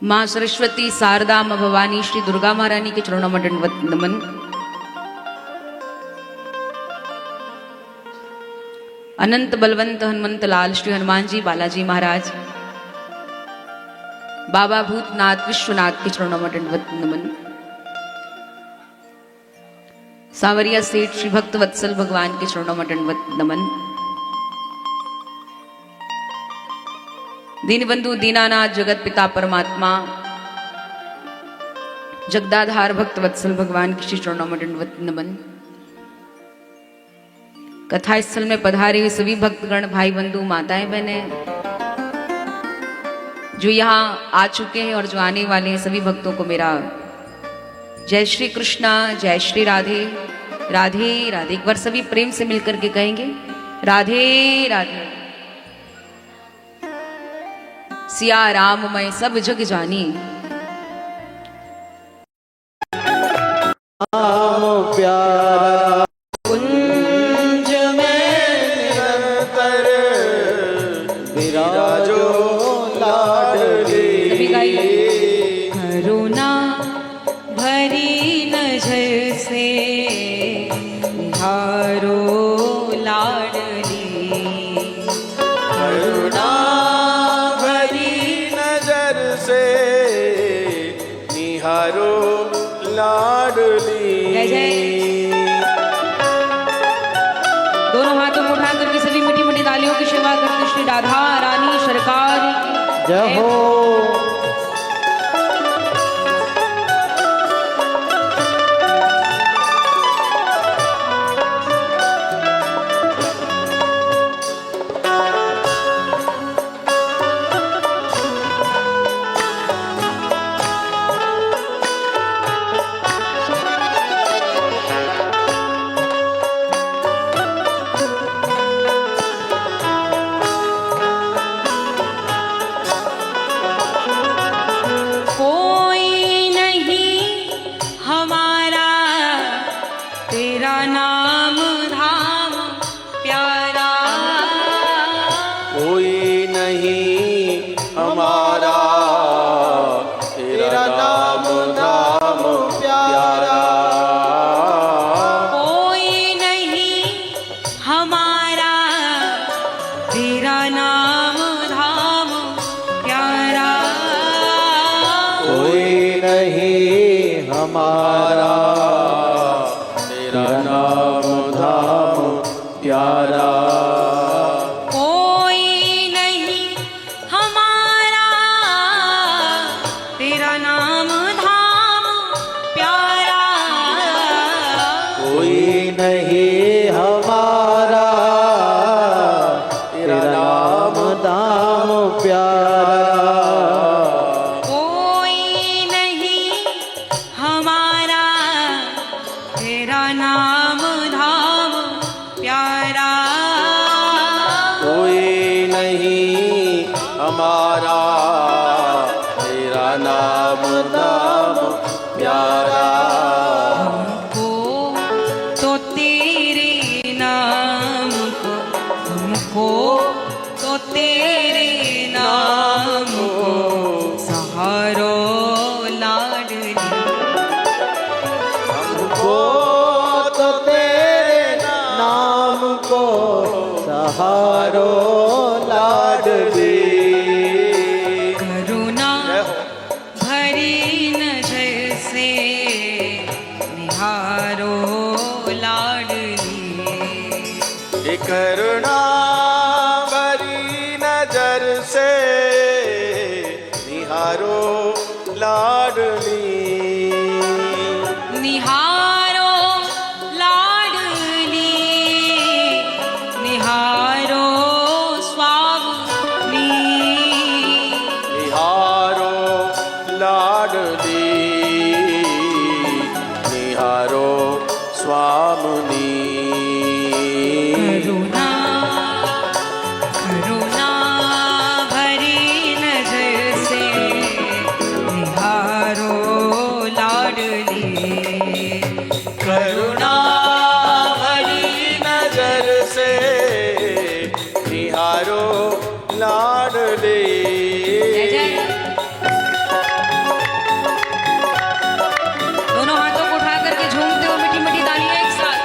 मां सरस्वती शारदा मां भवानी श्री दुर्गा महारानी के चरणों में दंडवत नमन। अनंत बलवंत हनुमंत लाल श्री हनुमान जी बालाजी महाराज बाबा भूतनाथ विश्वनाथ के चरणों में दंडवत नमन। सावरिया सेठ श्री भक्त वत्सल भगवान के चरणों में दंडवत नमन। दीनबंधु दीनानाथ जगत पिता परमात्मा जगदाधार भक्त वत्सल भगवान के श्री चरणों में दंडवत नमन। कथा स्थल में पधारे हुए सभी भक्तगण भाई बंधु माताएं बहने जो यहाँ आ चुके हैं और जो आने वाले हैं सभी भक्तों को मेरा जय श्री कृष्णा जय श्री राधे राधे राधे। एक बार सभी प्रेम से मिलकर के कहेंगे राधे राधे। सिया राम मैं सब जग जानी राम प्यारा कुंज में निरंतर विराजो लाडली। सभी गाइए। करुणा भरी नजर से निहारो लाडली। करुणा भरी नजर से निहारो लाडली। जय जय। दोनों हाथों को उठा करके सभी मीठी मीठी तालियों की सेवा करते श्री राधा रानी सरकार की जय हो। करुणा भरी नजर से निहारो स्वामिनी। करुणा करुणा भरी नजर से निहारो लाडली। करुणा भरी नजर से निहारो लाडले। जय जय। दोनों हाथों को उठा करके झूमते हो, मीठी मीठी तालियां एक साथ।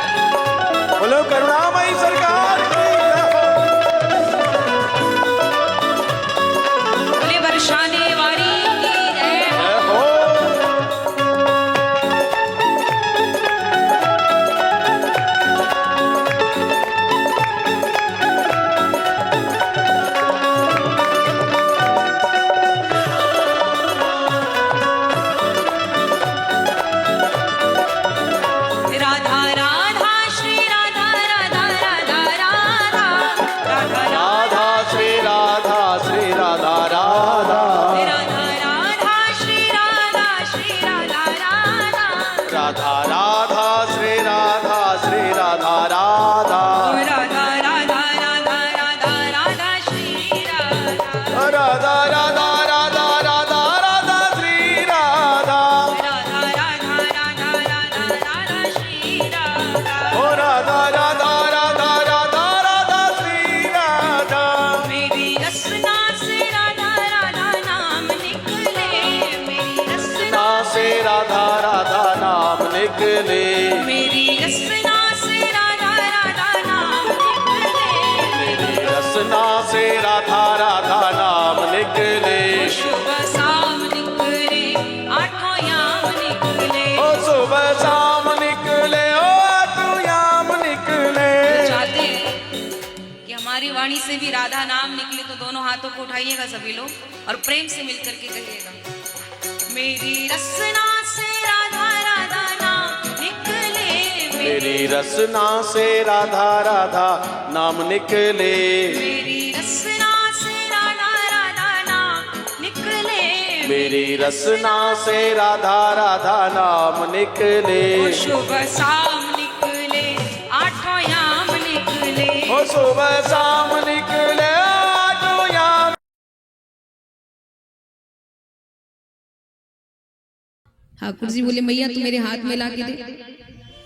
बोलो करुणामयी सरकार की। बोले बरसाने वाली की जय। जय हो। राधा राधा श्री राधा राधा राधा राधा राधा राधा श्री राधा श्री राधा राधा। राधा राधा श्री राधा श्री राधा राधा राधा राधा श्री राधा श्री राधा राधा। राधा राधा राधा राधा राधा श्री राधा। राधा राधा राधा राधा राधा श्री राधा। राधा राधा राधा राधा राधा श्री राधा। ओ राधा राधा राधा राधा राधा श्री राधा। मेरी रसना से राधा राधा नाम निकले। मेरी रसना ना से राधा राधा नाम निकले। मेरी रसना से राधा राधा नाम निकले। मेरी रसना से राधा राधा नाम निकले। शुभ शाम निकले आठों याम निकले। ओ सुबह शाम निकले, ओ आठों याम निकले। चाहते हैं कि हमारी वाणी से भी राधा नाम निकले तो दोनों हाथों को उठाइएगा सभी लोग और प्रेम से मिलकर के कहिएगा। मेरी रसना से राधा राधा नाम निकले। मेरी रसना से राधा राधा नाम निकले। मेरी रसना से राधा राधा नाम निकले। मेरी रसना से राधा राधा नाम निकले। ओ शुभ शाम निकले आठों याम निकले। ओ सुबह शाम निकले, आठों याम। ठाकुर जी बोले मैया तू मेरे हाथ में ला के दे।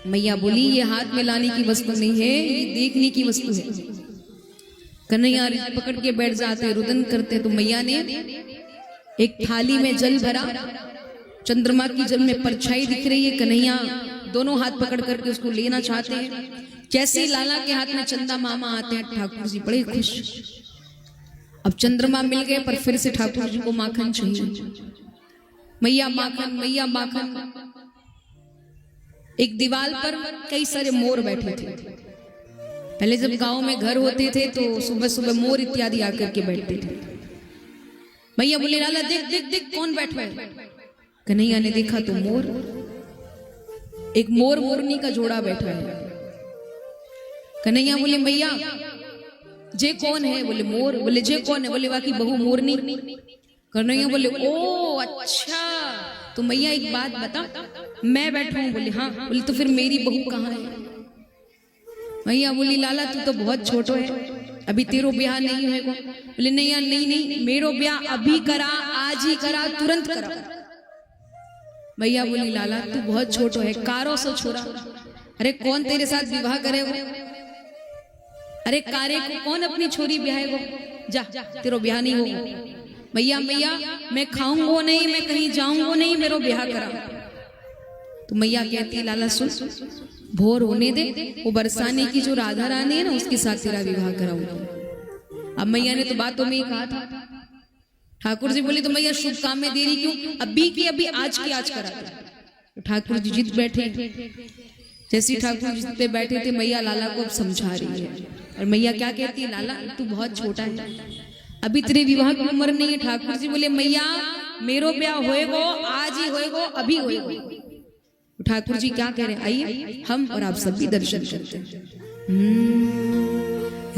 मैया बोली ये हाथ में लाने की वस्तु नहीं है, ये देखने की वस्तु है। कन्हैया पकड़ के बैठ जाते, रुदन करते, तो मैया ने एक थाली में जल भरा। चंद्रमा की जल में परछाई दिख रही है। कन्हैया दोनों हाथ पकड़ करके उसको लेना चाहते हैं। जैसे ही लाला के हाथ में चंदा मामा आते हैं, ठाकुर जी बड़े खुश। अब चंद्रमा मिल गए, पर फिर से ठाकुर जी को माखन चाहिए। मैया माखन, मैया माखन। एक दीवार पर कई सारे मोर बैठे थे। पहले जब गांव में घर होते थे तो सुबह सुबह मोर इत्यादि आकर के बैठते थे। मैया बोले लाला देख देख देख कौन बैठा है। कन्हैया ने देखा तो मोर, एक मोर मोरनी का जोड़ा बैठा है। कन्हैया बोले मैया जे कौन है? बोले मोर। बोले जे कौन है? बोले बाकी बहू मोरनी। कन्हैया बोले ओ अच्छा, तो मैया एक बात बता, मैं बैठा हूं। बोले हाँ। बोले तो फिर मेरी बहू कहाँ है? मैया बोली लाला तू तो बहुत छोटो है, अभी तेरो ब्याह नहीं होएगा। बोले नहीं नहीं नहीं, मेरो ब्याह अभी करा, आज ही करा, तुरंत करा। मैया बोली लाला तू बहुत छोटो है, कारो सो छोरा। अरे कौन तेरे साथ विवाह करेगा? अरे कारे को कौन अपनी छोरी ब्याहेगा? जा तेरो ब्याह नहीं होगा। मैया मैया मैं खाऊंगो नहीं, मैं कहीं जाऊंगो नहीं, मेरो ब्याह करा। तो मैया कहती लाला सुन, भोर होने दे, वो बरसाने की जो राधा रानी है ना उसके साथ तेरा विवाह कराऊंगा। अब मैया ने तो बातों में ही कहा था। ठाकुर जी बोले तो मैया शुभ काम में देरी क्यों? अभी की अभी, आज की आज करा दे। ठाकुर जी जिद बैठे। जैसे ठाकुर जी पे बैठे थे, मैया लाला को अब समझा रही है। और मैया क्या कहती है, लाला तू बहुत छोटा है, अभी तेरे विवाह की उम्र नहीं है। ठाकुर जी बोले मैया मेरो ब्याह होएगो, आज ही होएगो, अभी होएगो। ठाकुर जी क्या कह रहे हैं, आइए हम और आप सब भी दर्शन करते हैं।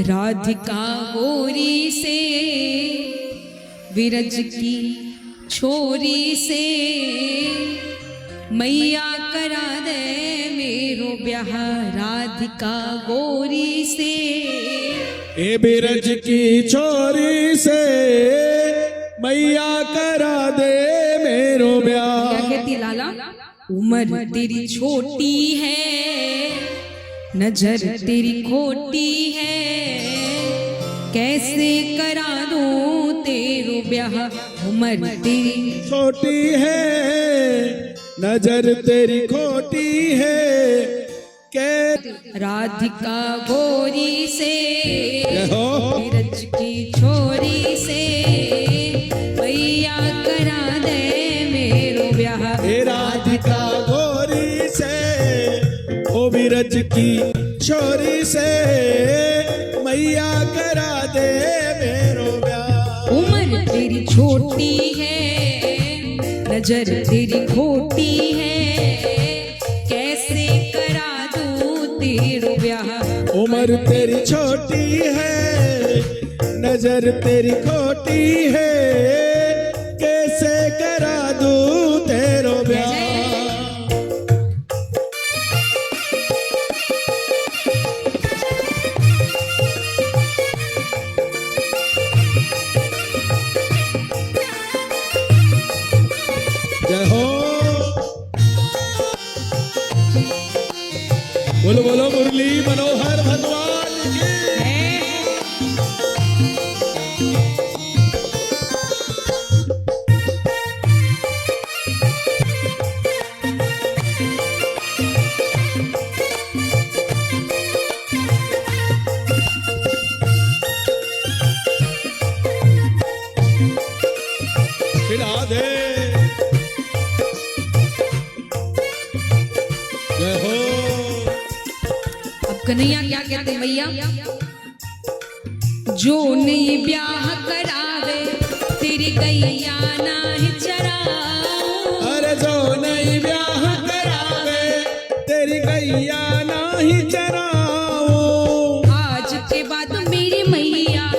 राधिका गोरी से विरज की छोरी से मैया करा दे मेरो ब्याह राधिका गोरी से, ए बिरज की छोरी से मैया करा दे मेरो ब्याह। क्या कहती लाला? उम्र तेरी छोटी है, नजर तेरी खोटी है, कैसे करा दूं तेरो ब्याह। उम्र तेरी छोटी है, नजर तेरी खोटी है, कै राधिका गोरी से, हो बिरज की छोरी से मैया करा दे मेरो ब्याह। ए राधिका गोरी से, ओ बिरज की छोरी से मैया करा दे मेरो ब्याह। उम्र तेरी छोटी है, नजर तेरी खोटी है, कैसे करा दूं तेरो ब्याह। उम्र तेरी छोटी है, नजर तेरी खोटी है, कैसे करा दूं तेरो ब्याह। जय हो, बोलो बोलो मुरली मनोहर भगवान की। खिला दे, जय हो। अब कन्हैया क्या कहते भैया? जो नहीं ब्याह करावे तेरी गैया नाही चराऊं। अरे जो नहीं ब्याह करावे तेरी गैया नाही चराओ। आज के बाद मेरी मैया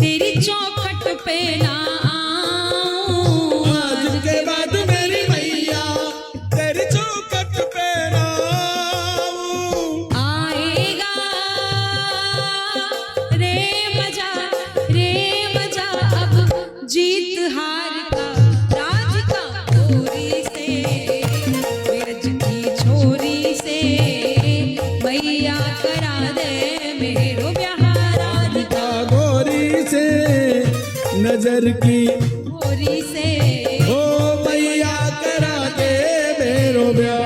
तेरी चौखट पे ना आऊं। आज के बाद मेरी मैया तेरी चौखट पे ना आऊं। आएगा रे मजा अब जीत हार का राधिका गोरी से, बिरज की छोरी से मैया करा दे मेरो ब्याह। राधिका गोरी से, नजर की गोरी से ओ मैया करा दे मेरो ब्याह।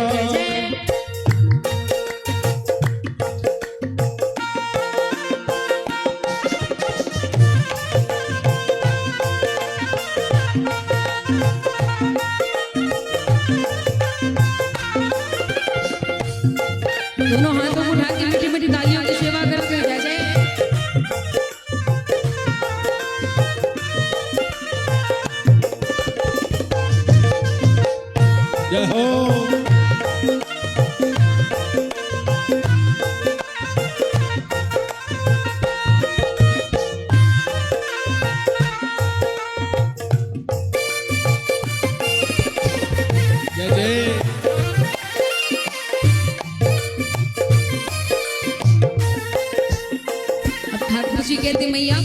दोनों हाथों को उठा के मीठी मीठी तालियों की सेवा करते हैं। जय जय हो, जय जय। अब ठाकुर जी कहते मैया,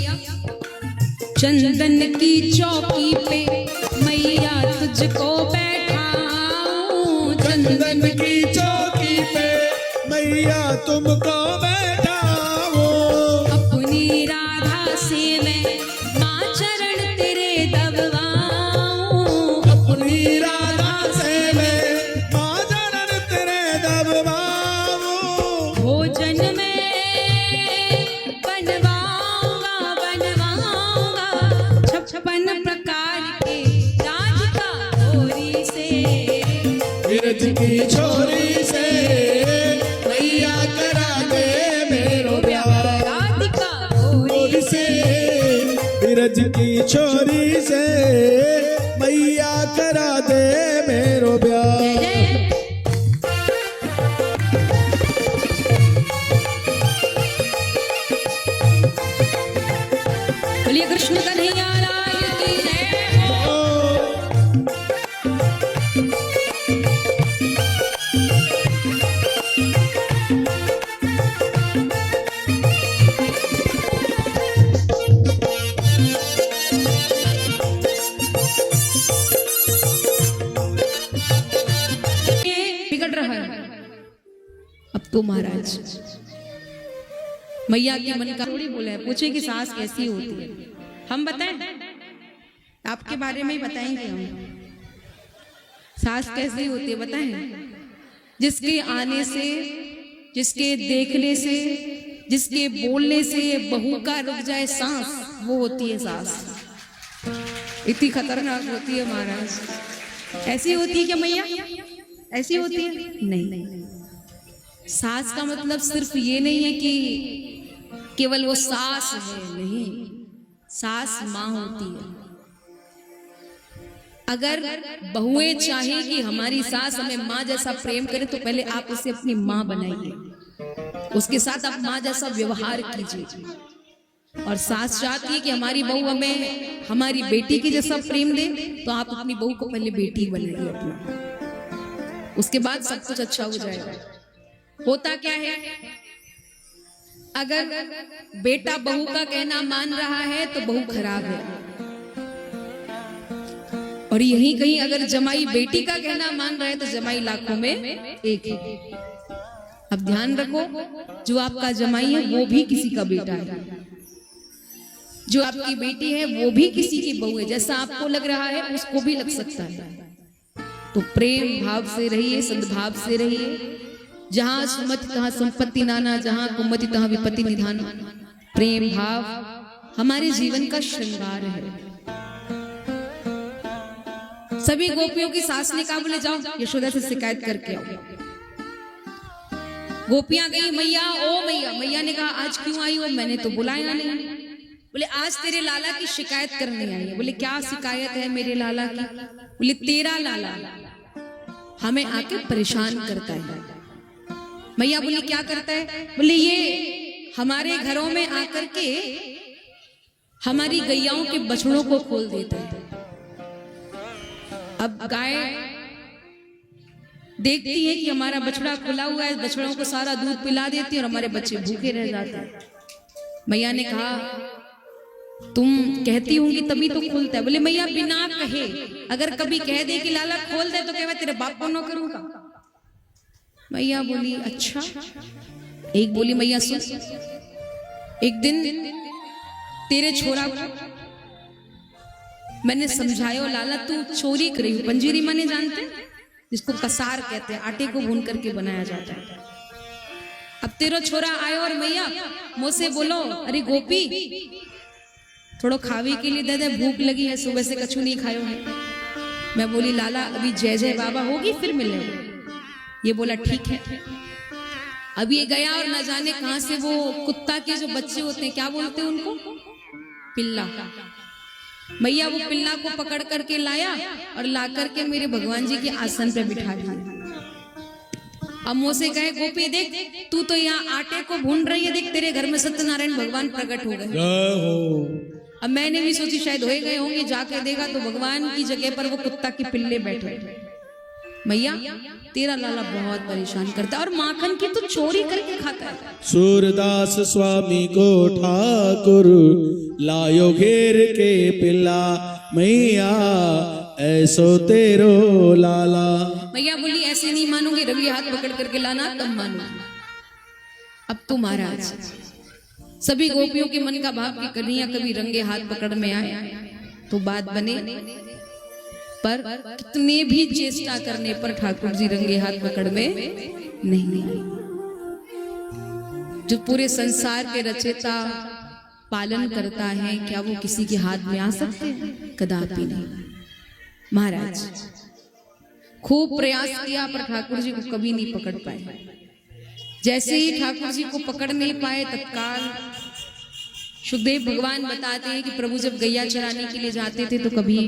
चंदन की चौकी पे मैया तुझको बैठाऊं। चंदन की चौकी पे मैया तुमको बैठाओ। अपनी राधा से मैं माँ चरण तेरे दबवाऊं। अपनी राधा से मैं माँ चरण तेरे दबवाऊं। भोजन में बनवाऊंगा 56 प्रकार के राधिका गोरी से। बिरज की छोरी से मैया करा दे मेरो ब्याह। राधिका गोरी से बिरज की छोरी से मैया करा दे मेरो ब्याह। बोलिए कृष्ण कन्हैया लाल की जय हो। तो महाराज मैया के मन का थोड़ी बोला है, पूछे कि सास कैसी होती है। हम बताएं, आपके बारे में ही बताएंगे हम। सास कैसी होती है बताएं? जिसके आने से, जिसके देखने से, जिसके बोलने से बहू का रुक जाए सांस, वो होती है सास। इतनी खतरनाक होती है महाराज। ऐसी होती है क्या मैया? ऐसी होती है? नहीं। सास का मतलब सिर्फ ये नहीं है कि केवल वो सास है, नहीं, सास माँ होती है। अगर बहुएं चाहे कि हमारी सास हमें माँ जैसा प्रेम करे तो पहले आप उसे अपनी माँ बनाइए, उसके साथ आप माँ जैसा व्यवहार कीजिए। और सास चाहती है कि हमारी बहू हमें हमारी बेटी के जैसा प्रेम दे, तो आप अपनी बहू को पहले बेटी बनाइए अपना, उसके बाद सब कुछ अच्छा हो जाएगा। होता क्या है, अगर बेटा बहू का कहना मान रहा है तो बहू खराब है, और यहीं कहीं अगर जमाई बेटी का कहना मान रहा है तो जमाई लाखों में एक है। अब ध्यान रखो, जो आपका जमाई है वो भी किसी का बेटा है, जो आपकी बेटी है वो भी किसी की बहू है। जैसा आपको लग रहा है उसको भी लग सकता है। तो प्रेम भाव से रहिए, सद्भाव से रहिए। जहां सुमति तहां संपत्ति नाना, जहां कुमति तहां विपत्ति निधाना। प्रेम भाव हमारे जीवन का श्रृंगार है। सभी गोपियों की सास ने कहा, बोले जाओ यशोदा से शिकायत करके आओ। गोपियां गई, मैया ओ मैया। मैया ने कहा आज क्यों आई हो? मैंने तो बुलाया नहीं। बोले आज तेरे लाला की शिकायत करने आई है। बोले क्या शिकायत है मेरे लाला की? बोले तेरा लाला हमें आके परेशान करता है। मैया बोली क्या करता है? बोले ये हमारे घरों में आकर के हमारी गैयाओं के बछड़ों को खोल देता है। अब गाय देखती है कि हमारा बछड़ा खुला हुआ है, बछड़ों को सारा दूध पिला देती है और हमारे बच्चे भूखे रह जाते हैं। मैया ने कहा तुम कहती होंगी तभी तो खुलता है। बोले मैया बिना कहे, अगर कभी कह दे कि लाला खोल दे तो कहवा तेरे बाप को न करूंगा। मैया बोली अच्छा। एक बोली मैया सुन, एक दिन तेरे छोरा को मैंने समझाया, लाला तू चोरी करी। पंजीरी माने जानते हैं, जिसको कसार कहते हैं, आटे को भून करके बनाया जाता है। अब तेरा छोरा आयो और मैया मुझसे बोलो अरे गोपी थोड़ा खावे के लिए दे दे, भूख लगी है, सुबह से कछु नहीं खायो है। मैं बोली लाला अभी जय जय बाबा होगी फिर मिलेंगे। ये बोला ठीक है। अब ये गया और न जाने कहां से वो कुत्ता के जो बच्चे होते हैं, क्या बोलते हैं उनको, पिल्ला। मैया वो पिल्ला को पकड़ करके लाया और ला करके मेरे भगवान जी के आसन पे बिठा दिया। अब मुझसे कहे गोपी देख तू तो यहाँ आटे को भून रही है, देख तेरे घर में सत्यनारायण भगवान प्रकट हो गए। अब मैंने भी सोची शायद हो गए होंगे, जाके देखा तो भगवान की जगह पर वो कुत्ता के पिल्ले बैठे। मैया तेरा लाला बहुत परेशान करता है और माखन की तो चोरी करके खाता है। सूरदास स्वामी को ठाकुर लायो घेर के पिल्ला, मैया ऐसो तेरो लाला। मैया बोली ऐसे नहीं मानूंगी, रवि हाथ पकड़ करके लाना तब मानूंगी। अब तो महाराज सभी गोपियों के मन का भाव कि कन्हैया कभी रंगे हाथ पकड़ में आए तो बात बने, पर कितने भी चेष्टा करने पर ठाकुर जी रंगे हाथ पकड़ में नहीं आए। जो पूरे संसार के रचयिता पालन करता है, क्या वो किसी के हाथ में आ सकते हैं? कदापि नहीं। महाराज खूब प्रयास किया पर ठाकुर जी को कभी नहीं पकड़ पाए। जैसे ही ठाकुर जी को पकड़ नहीं पाए तत्काल सुखदेव भगवान बताते हैं कि प्रभु जब गैया चराने के लिए जाते थे तो कभी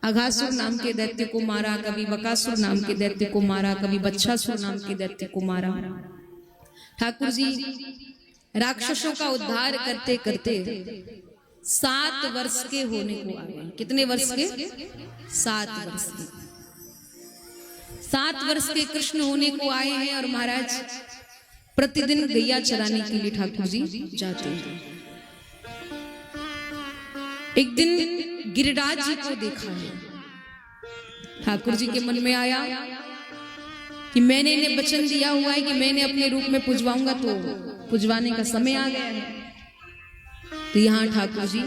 अघासुर नाम के दैत्य को मारा, कभी बकासुर नाम के दैत्य को मारा, कभी बच्छासुर नाम के दैत्य को मारा। ठाकुर जी राक्षसों का उद्धार करते करते 7 वर्ष के होने को आ गए। कितने वर्ष के? 7 वर्ष के। 7 वर्ष के कृष्ण होने को आए हैं और महाराज प्रतिदिन गैया चराने के लिए ठाकुर जी जाते हैं। एक दिन गिरिराज जी को देखा है। ठाकुर जी के मन में आया कि मैंने इन्हें वचन दिया हुआ है कि मैंने अपने रूप में पुजवाऊंगा, तो पुजवाने का समय आ गया है। तो यहां ठाकुर जी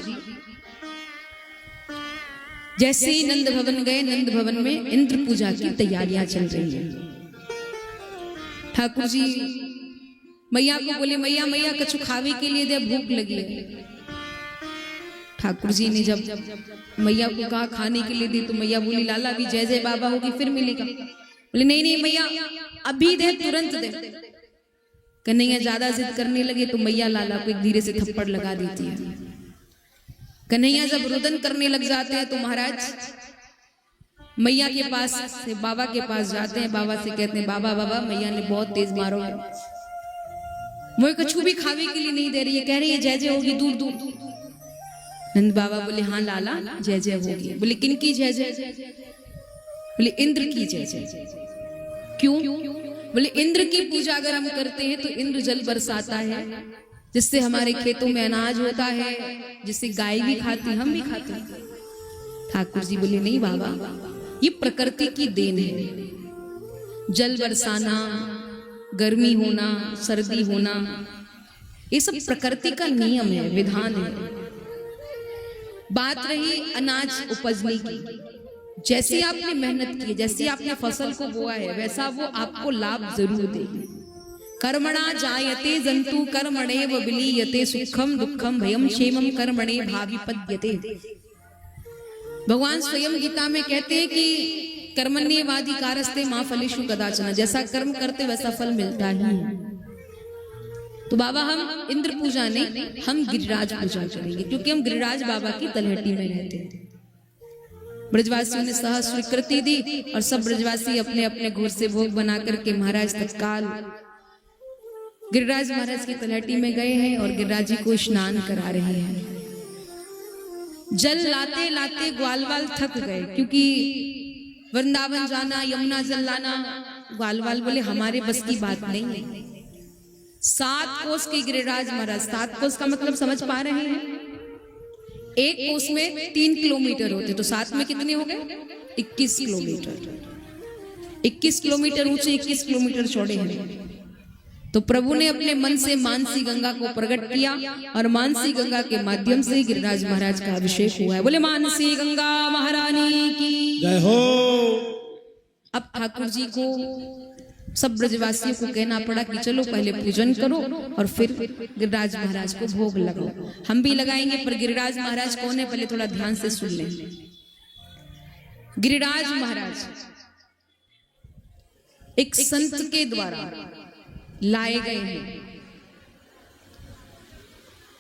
जैसे ही नंद भवन गए, नंद भवन में इंद्र पूजा की तैयारियां चल रही हैं। ठाकुर जी मैया को बोले, मैया मैया कछु खावे के लिए दे, भूख लगी है। ठाकुर जी ने जब मैया को कहा खाने के लिए दी, तो मैया बोली लाला अभी जय जय बाबा होगी फिर मिलेगा। बोले नहीं नहीं मैया अभी दे, तुरंत दे। कन्हैया ज्यादा जिद करने लगे तो मैया लाला को एक धीरे से थप्पड़ लगा देती है। कन्हैया जब रुदन करने लग जाते हैं तो महाराज मैया के पास से बाबा के पास जाते हैं। बाबा से कहते हैं बाबा बाबा मैया ने बहुत तेज मारो है, मुझे कछु भी खावे के लिए नहीं दे रही है, कह रही है जय जय होगी दूर दूर। नंद बाबा बोले हाँ लाला जय जय होगी। बोले किन की जय जय? बोले इंद्र की जय जय। क्यों? बोले इंद्र की पूजा अगर हम करते हैं तो इंद्र जल बरसाता है, जिससे हमारे खेतों में अनाज होता है, जिससे गाय भी खाती, हम भी खाते हैं। ठाकुर जी बोले नहीं बाबा, ये प्रकृति की देन है। जल बरसाना, गर्मी होना, सर्दी होना, ये सब प्रकृति का नियम है, विधान है। बात रही अनाज उपजने की, जैसे आपने मेहनत की, जैसे आपने फसल को बोआ है, वैसा वो आपको लाभ जरूर देगी। कर्मणा जायते जंतु कर्मणेव विलीयते, सुखम दुखम भयम क्षेमम कर्मणे भाविपद्यते। भगवान स्वयं गीता में कहते हैं कि कर्मण्येवाधिकारस्ते मां फलेषु कदाचन, जैसा कर्म करते वैसा फल मिलता ही है। तो बाबा हम इंद्र पूजा नहीं, हम गिरिराज पूजा करेंगे, क्योंकि हम गिरिराज बाबा की तलहटी में रहते हैं। ब्रजवासियों ने सहज स्वीकृति दी और सब ब्रजवासी अपने अपने घोर से भोग बना करके महाराज तत्काल गिरिराज महाराज की तलहटी में गए हैं और गिरिराज जी को स्नान करा रहे हैं। जल लाते लाते ग्वालवाल थक गए, क्योंकि वृंदावन जाना, यमुना जल लाना, ग्वालवाल बोले हमारे बस की बात नहीं। 7 कोस के गिरिराज महाराज, 7 कोस का मतलब समझ पा रहे हैं? एक कोस में 3 किलोमीटर होते, तो 7 में कितने हो गए? 21 किलोमीटर। 21 किलोमीटर ऊंचे, 21 किलोमीटर चौड़े हैं। तो प्रभु ने अपने मन से मानसी गंगा को प्रकट किया और मानसी गंगा के माध्यम से गिरिराज महाराज का अभिषेक हुआ है। बोले मानसी गंगा महारानी की जय हो। अब ठाकुर जी को सब ब्रजवासियों को कहना पड़ा कि चलो पहले पूजन करो और फिर गिरिराज महाराज को भोग लगाओ। हम भी लगाएंगे, पर गिरिराज महाराज कौन है पहले थोड़ा ध्यान से सुन लें। गिरिराज महाराज एक संत के द्वारा लाए गए हैं।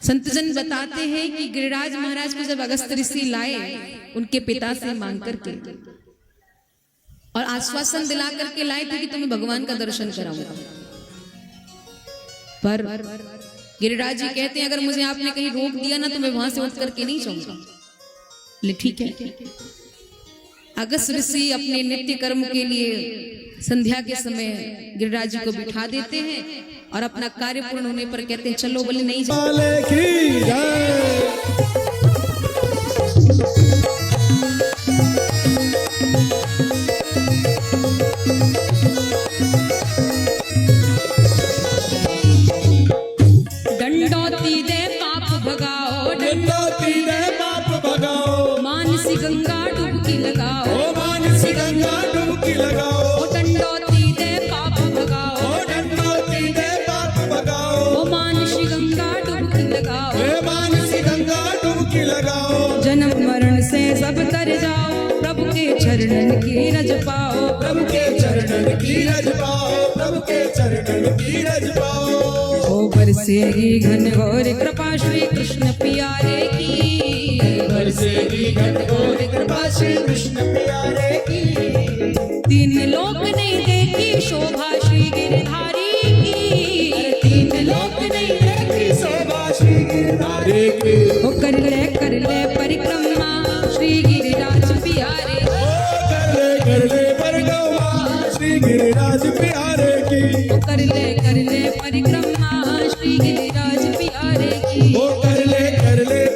संतजन बताते हैं कि गिरिराज महाराज को जब अगस्त ऋषि लाए उनके पिता से मांग करके और आश्वासन दिला करके लाए थे कि तुम्हें भगवान का दर्शन कराऊंगा, पर गिरिराज जी कहते हैं अगर मुझे आपने कहीं रोक दिया ना तो मैं वहां से उठ करके नहीं जाऊंगा। बोले ठीक है। अगस्त ऋषि अपने नित्य कर्म के लिए संध्या के समय गिरिराज जी को बिठा देते हैं और अपना कार्य पूर्ण होने पर कहते हैं चलो। बोले नहीं दंडोती दे पाप भगाओ, दंडोती दे पाप भगाओ, मानसी गंगा डुबकी लगाओ, ओ मानसी गंगा डुबकी लगाओ, ओ दंडोती दे पाप भगाओ, ओ दंडोती दे पाप भगाओ, ओ मानसी गंगा डुबकी लगाओ, ए मानसी गंगा डुबकी लगाओ। जन्म मरण से सब तर जाओ, प्रभु के चरणन की रज पाओ, प्रभु के चरणन की रज पाओ, प्रभु के चरणन की रज पाओ। ओ बरसेगी घन घोर कृपा श्री कृष्ण प्यारे की, बरसेगी घन घोर कृपा श्री कृष्ण प्यारे की। 3 लोक नहीं देखी शोभा श्री गिरधारी की, 3 लोक नहीं देखी शोभा श्री गिरधारी की। ओ कर ले परिक्रमा श्री गिरिराज प्यारे, कर ले परिक्रमा श्री गिरिराज प्यारे की। ओ कर ले परिक्रमा श्री गिरिराज प्यारे की, ओ कर ले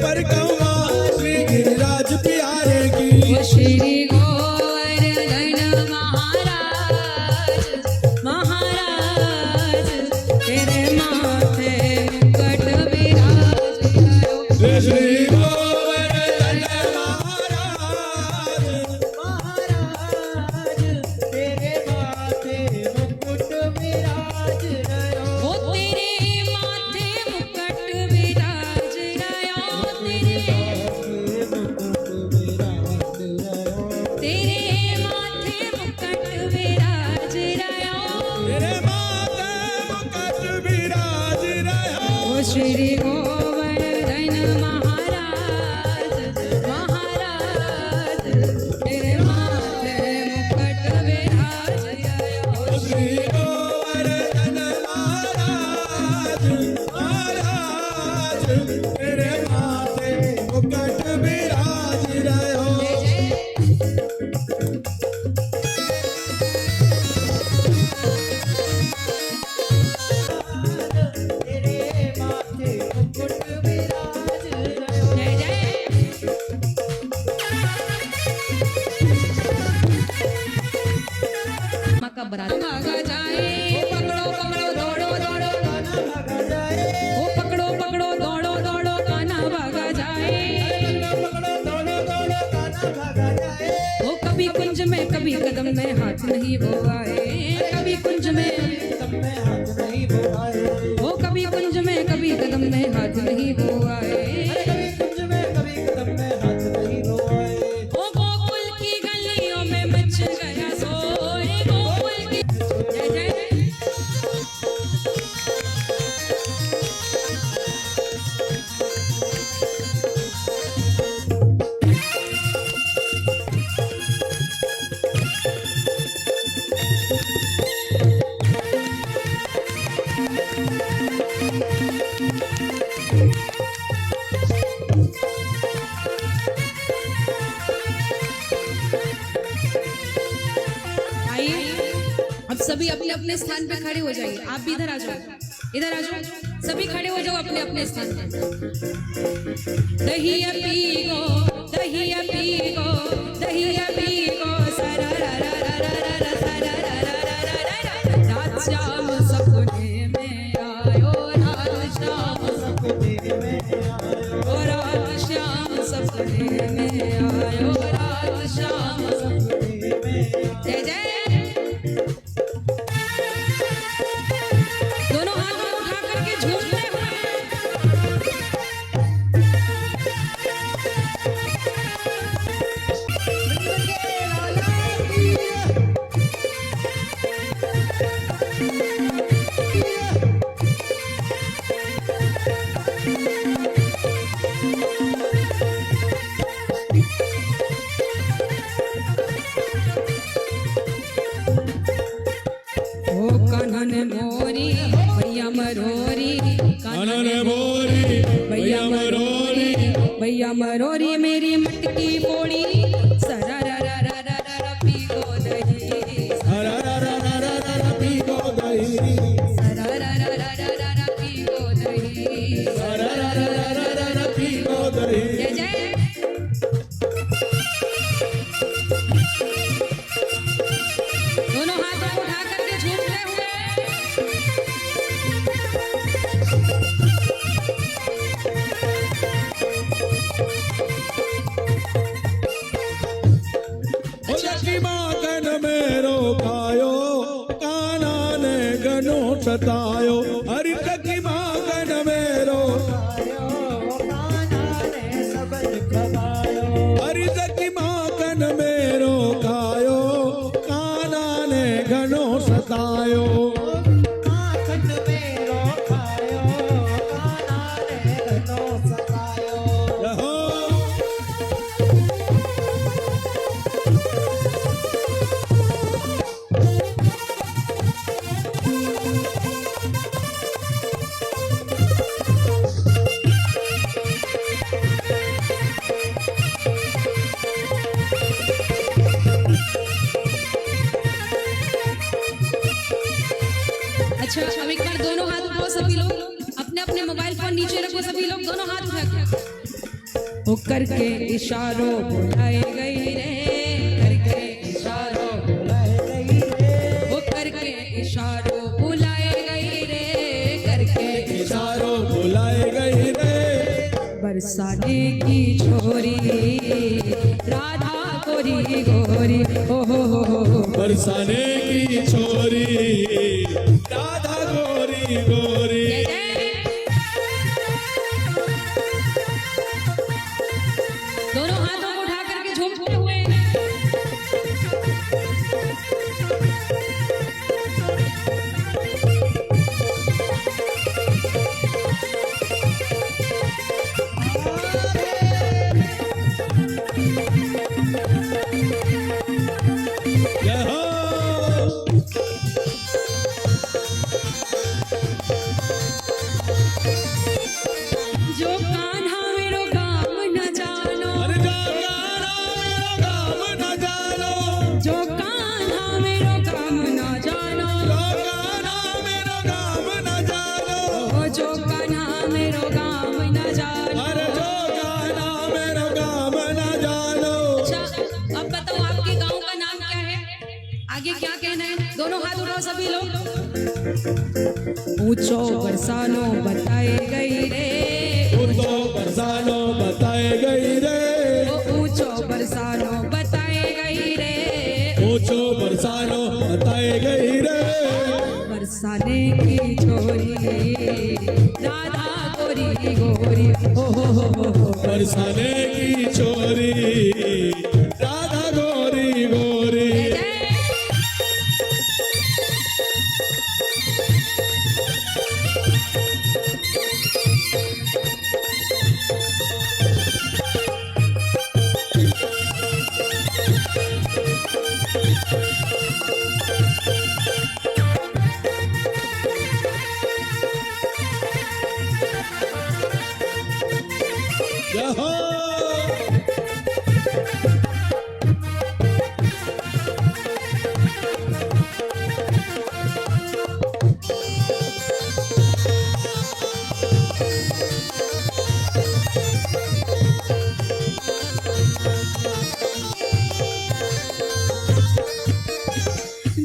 परिक्रमा श्री गिरिराज प्यारे की। ओ श्री गोवर्धन महाराज श्री गोवर्धन महाराज महाराज तेरे माथे मुकुट विराज ओ श्री गोवर्धन महाराज महाराज तेरे माथे मुकुट विराज रहो। जय जय माँ का बरात भागा जाए पकड़ो पकड़ो दौड़ो दौड़ो ओ पकड़ो पकड़ो दौड़ो दौड़ो कान्हा भागा जाए ओ कभी कुंज में कभी कदम में हाथ नहीं वो आए कभी कुंज में ओ कभी कुंज में कभी कदम में हाथ नहीं वो आए ओ गोकुल की गलियों में मच गया शोर गोकुल की जय जय आइए अब सभी अपने अपने स्थान पे खड़े हो जाइए। आप भी इधर आ जाओ इधर आ जाओ सभी खड़े हो जाओ अपने अपने स्थान पे। दहिया पी गो दहिया पी गो दहिया पी गो सरा रा रा रा रा रा रा सरा रा रा रा रा रा रा रात श्याम सपने में आयो रात श्याम सपने में आयो रात श्याम सपने में आयो रात श्याम सपने में जय जय दोनों हाथ उठा करके झूमते हुए ओ कान्हन मोरी भैया मरोरी कानन मोरी भैया मरोरी भैया मरोरी मेरी मटकी पोड़ी सरा रा रा रा रा रा रा पी गो दही हरा रा रा रा रा रा रा पी गो दही सरा रा रा रा रा रा रा पी गो दही हरा रा रा रा रा रा रा पी गो दही। जय जय दोनों हाथों को उठा करके झूमते हुए की माखन में रोकायो कान्हा ने गनो सतायो हरि की माखन में रोकायो हरि की माखन में रोकायो कान्हा ने गनो सतायो रहो। अच्छा अब एक बार दोनों हाथ उठाओ सभी लोग अपने अपने मोबाइल फोन नीचे रखो सभी लोग दोनों हाथ उठा के वो करके इशारों बुलाए गई रे करके इशारों बुलाए गई रे वो करके इशारों बुलाए गई रे करके इशारों बुलाए गई रे बरसाने की छोरी राधा गोरी गोरी ओ हो बरसाने की छोरी राधा गोरी गोरी। दोनों हाथों को उठा करके झूमते हुए ऊंचो बरसानो बताए गई रे, ऊंचो बरसानो बताए गई रे, ऊंचो बरसानो बताए गई रे, ऊंचो बरसानो बताए गई रे, बरसाने की छोरी राधा गोरी गोरी, ओ हो बरसाने की छोरी राधा गोरी गोरी।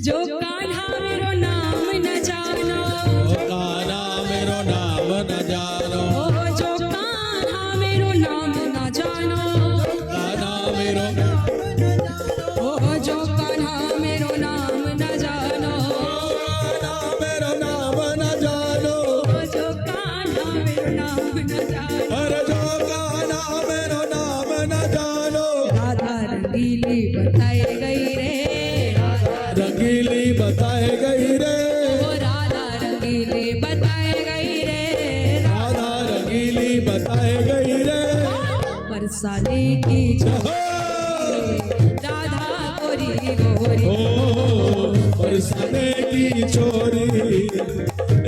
जो कान्हा मेरो नाम न जानो, कान्हा मेरो नाम न जानो, जो कान्हा मेरो नाम न जानो, कान्हा मेरो जो कान्हा मेरो नाम न जानो, कान्हा मेरो नाम न जानो, जो कान्हा मेरो नाम न जानो, अरे जो कान्हा मेरो नाम न जानो, राधा रंगीली बताए गई रे, रंगीली बताए गई रे, राधा रंगीली बताए गई रे, राधा रंगीली बताए गई रे, बरसाने की राधा गोरी गोरी, ओ बरसाने की छोरी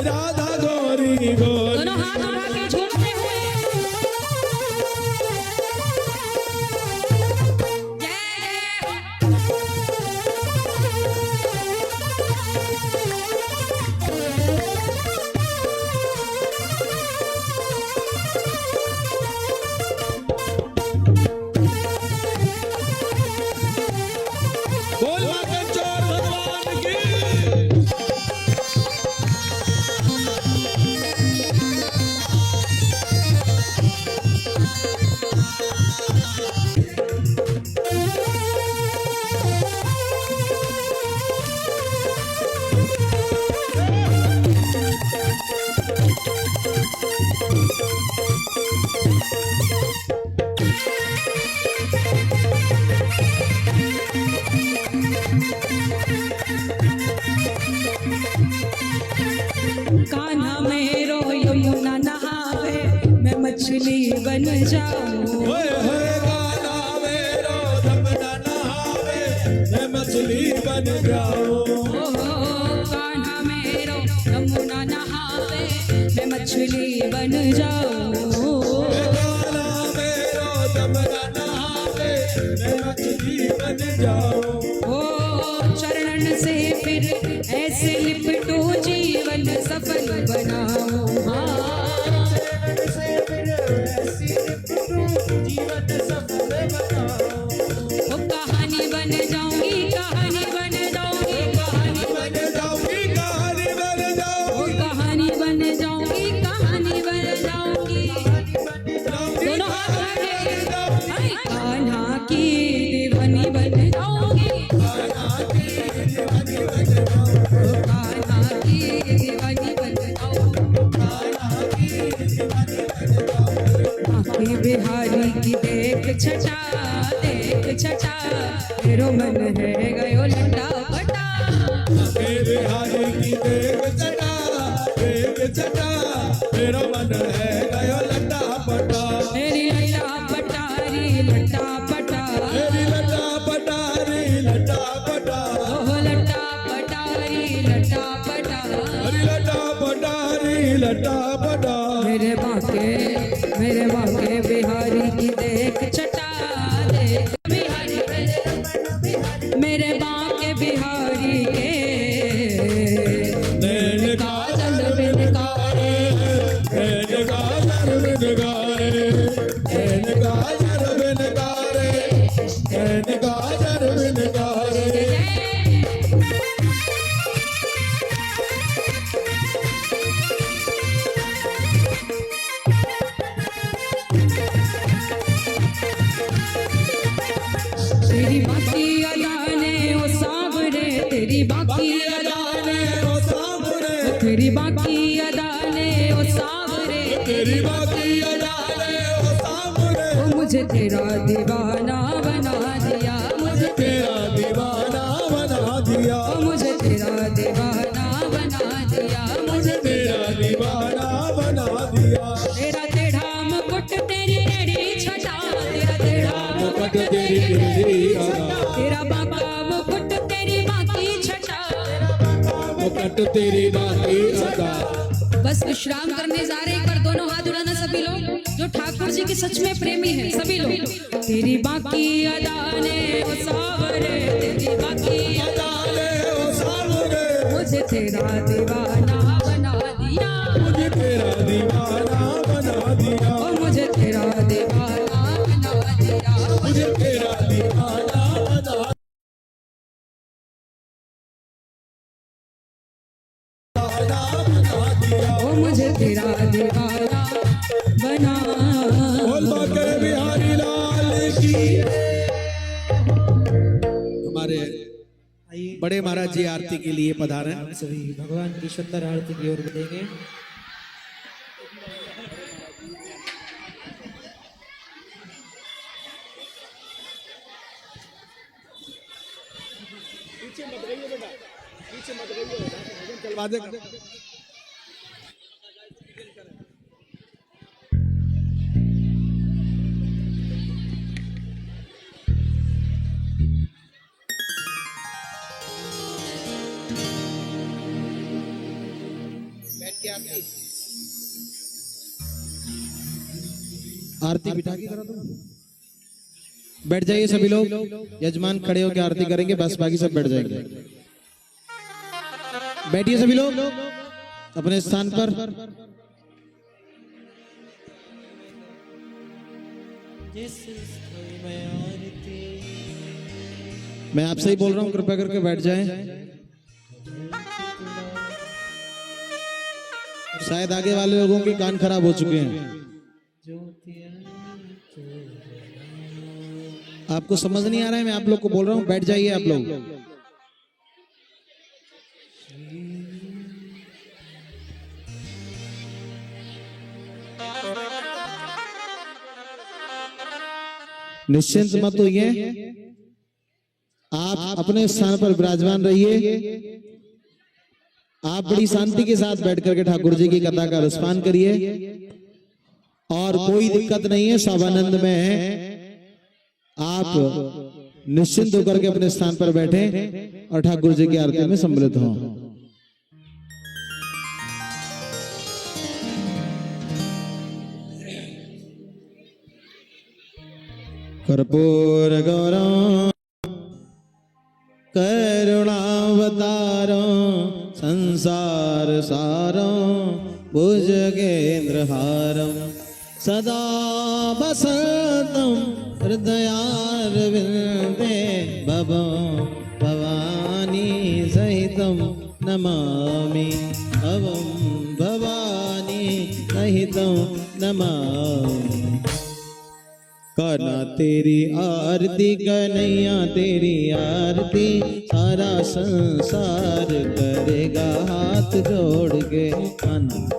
राधा गोरी गोरी। दोनों हाथ उठा के झूमते हुए जय बोल चोर भगवान की। कान्हा मेरो यमुना नहावे, मैं मछली बन जाऊं, ओए होए कान्हा मेरो यमुना नहावे, मैं मछली बन जाऊं। कान्हा मेरो यमुना नहावे, मैं मछली बन जाऊं, कान्हा मेरो यमुना नहावे, मैं मछली बन जाऊं। ओ चरणन से फिर ऐसे लिपटो जीवन सफल बनाओ, जीवन सफल बनाओ। ओ कहानी बन जाऊंगी, कहानी बन जाऊंगी, कहानी बन जाऊंगी, कहानी बन जाऊंगी, कहानी बन जाऊंगी, कहानी बन जाऊंगी, दोनों हाथ उठा के कान्हा की दीवानी बन जाऊंगी, कान्हा की दीवानी बन जाऊंगी, आंखें बिहारी की देख छटा मेरो मन है गयो लटा पटा, मेरे हारी की देख चटा मेरा मन है गयो लटा पटा। मेरी लटा पटारी लटा पटा, मेरी लटा पटारी लटा पटा, ओह लटा पटारी लटा पटा, मेरी लटा पटारी लटा पटा। मेरे बाके बिहारी की देख छटा, देख बिहारी मेरे बाके बिहारी के नैन काजल बिन गारे, नैन काजल बिन गारे, नैन काजल बिन गारे, नैन काजल बिन गारे। तेरी बाकी अदा ने ओ सावरे, तेरी बाकी अदा ने ओ सावरे, तेरी बाकी अदा ने ओ सावरे, तेरी बाकी अदा ने ओ सावरे, ओ मुझे तेरा दीवाना बना दिया, मुझे तेरा दीवाना बना दिया, ओ मुझे तेरा दीवाना बना दिया, मुझे तेरा दीवाना बना दिया। तेरा टेढ़ा मुकुट तेरी टेढ़ी छटा, तेरा टेढ़ा मुकुट तेरी टेढ़ी छटा, तेरा बाका मुकुट तेरी बाकी छटा, मुकुट तेरी बाकी छटा। बस विश्राम करने जा रहे, एक बार दोनों हाथ उड़ाना सभी लोग जो ठाकुर जी के सच में प्रेमी हैं सभी लोग। तेरी बाकी अदा ने ओ सावरे, तेरी बाकी अदा ने ओ सावरे, मुझे तेरा दीवाना बना दिया, मुझे तेरा दीवाना बना दिया, ओ मुझे तेरा दीवाना बना दिया, मुझे तेरा दीवाना बना दिया, ओ मुझे तेरा दीवाना बना। बोल बाके बिहारी लाल की। हमारे बड़े महाराज जी आरती के लिए पधारे। सभी भगवान की सुंदर आरती की ओर बढ़ेंगे। चलवा दे। आरती बिठा के करो तुम। बैठ जाइए सभी लोग, यजमान खड़े होकर आरती करेंगे, बस बाकी सब बैठ जाएंगे। बैठिए सभी लोग अपने स्थान पर। मैं आपसे ही बोल रहा हूं, कृपया करके बैठ जाएं। शायद आगे वाले लोगों के कान खराब हो चुके हैं। आपको समझ नहीं आ रहा है, मैं आप लोग को बोल रहा हूं, बैठ जाइए आप लोग। निश्चिंत मत होइए, आप अपने स्थान पर विराजमान रहिए। आप बड़ी शांति के साथ बैठ करके ठाकुर जी की कथा का रसपान करिए और कोई दिक्कत नहीं है, स्वाभानंद में है। आप निश्चिंत होकर के अपने स्थान पर बैठे और ठाकुर जी की आरती में सम्मिलित हों। कर्पूर गौरम करुणावतारो संसार सारो भुजगेन्द्रहारम सदा वसंतम हृदयारविंदे भवो भवानी सहितं नमामि, भवं भवानी सहितं नमामि। करना तेरी आरती कन्हैया तेरी आरती, सारा संसार करेगा हाथ जोड़ के। कन्हैया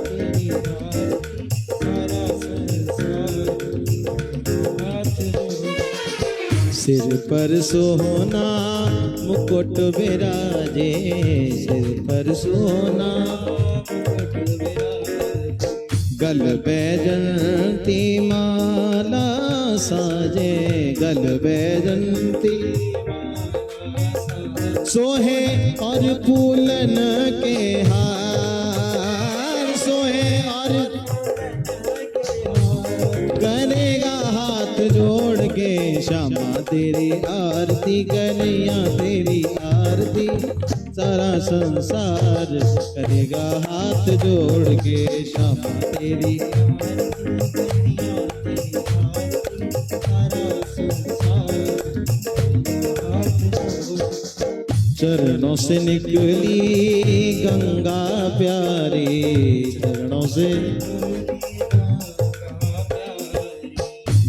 तेरी आरती, सारा संसार हाथ जोड़। सिर पर सोना मुकुट विराजे, सिर पर सोना मुकुट विराजे। गल बैजंती माला साजे, गल बैजंती सोहे और फूलन के हार, सोहे और करेगा हाथ जोड़ के। श्यामा तेरी आरती कन्हैया तेरी आरती, सारा संसार करेगा हाथ जोड़ के। श्यामा तेरी चरणों से निकली गंगा प्यारी, चरणों से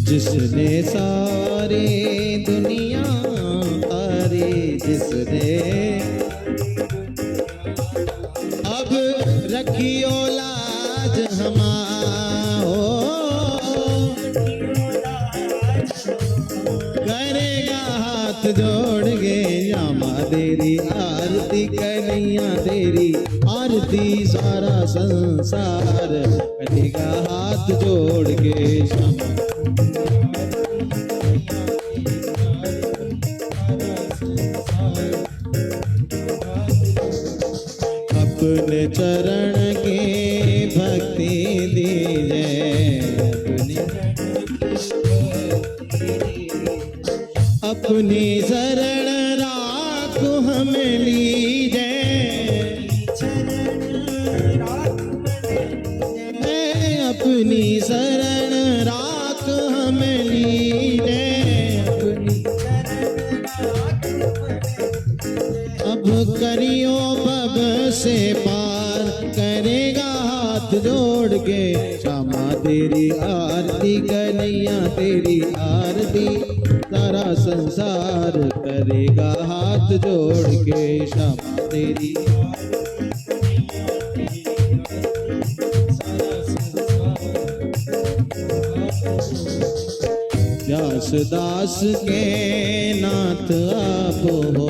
जिसने सारी दुनिया तारी, जिसने अब रखियो लाज हमारो, करेगा हाथ जोड़ के श्यामा तेरी आरती, कन्हैया तेरी आरती, सारा संसार करेगा हाथ जोड़ के श्यामा। अपने चरण की भक्ति दीजिए, अपनी शरण राख हमें लीजिए, अपनी शरण राख हमें लीजिए, अब करियो बब से पार, करेगा हाथ जोड़ के श्यामा तेरी आरती, कन्हैया तेरी आरती, सारा संसार करेगा हाथ जोड़ के श्यामा तेरी। व्यास दास के नाथ आप हो,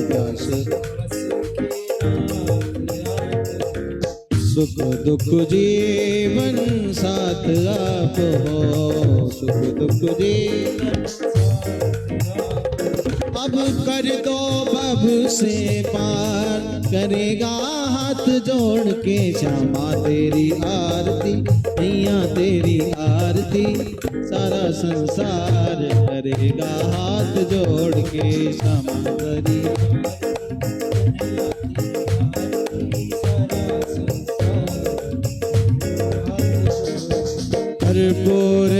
व्यास सुख दुख जीवन साथ आप हो, सुख दुख जीवन अब कर दो बब से पार, करेगा हाथ जोड़ के श्यामा तेरी आरती, मैया तेरी आरती, सारा संसार करेगा हाथ जोड़ के श्यामा तेरी। कर्पूर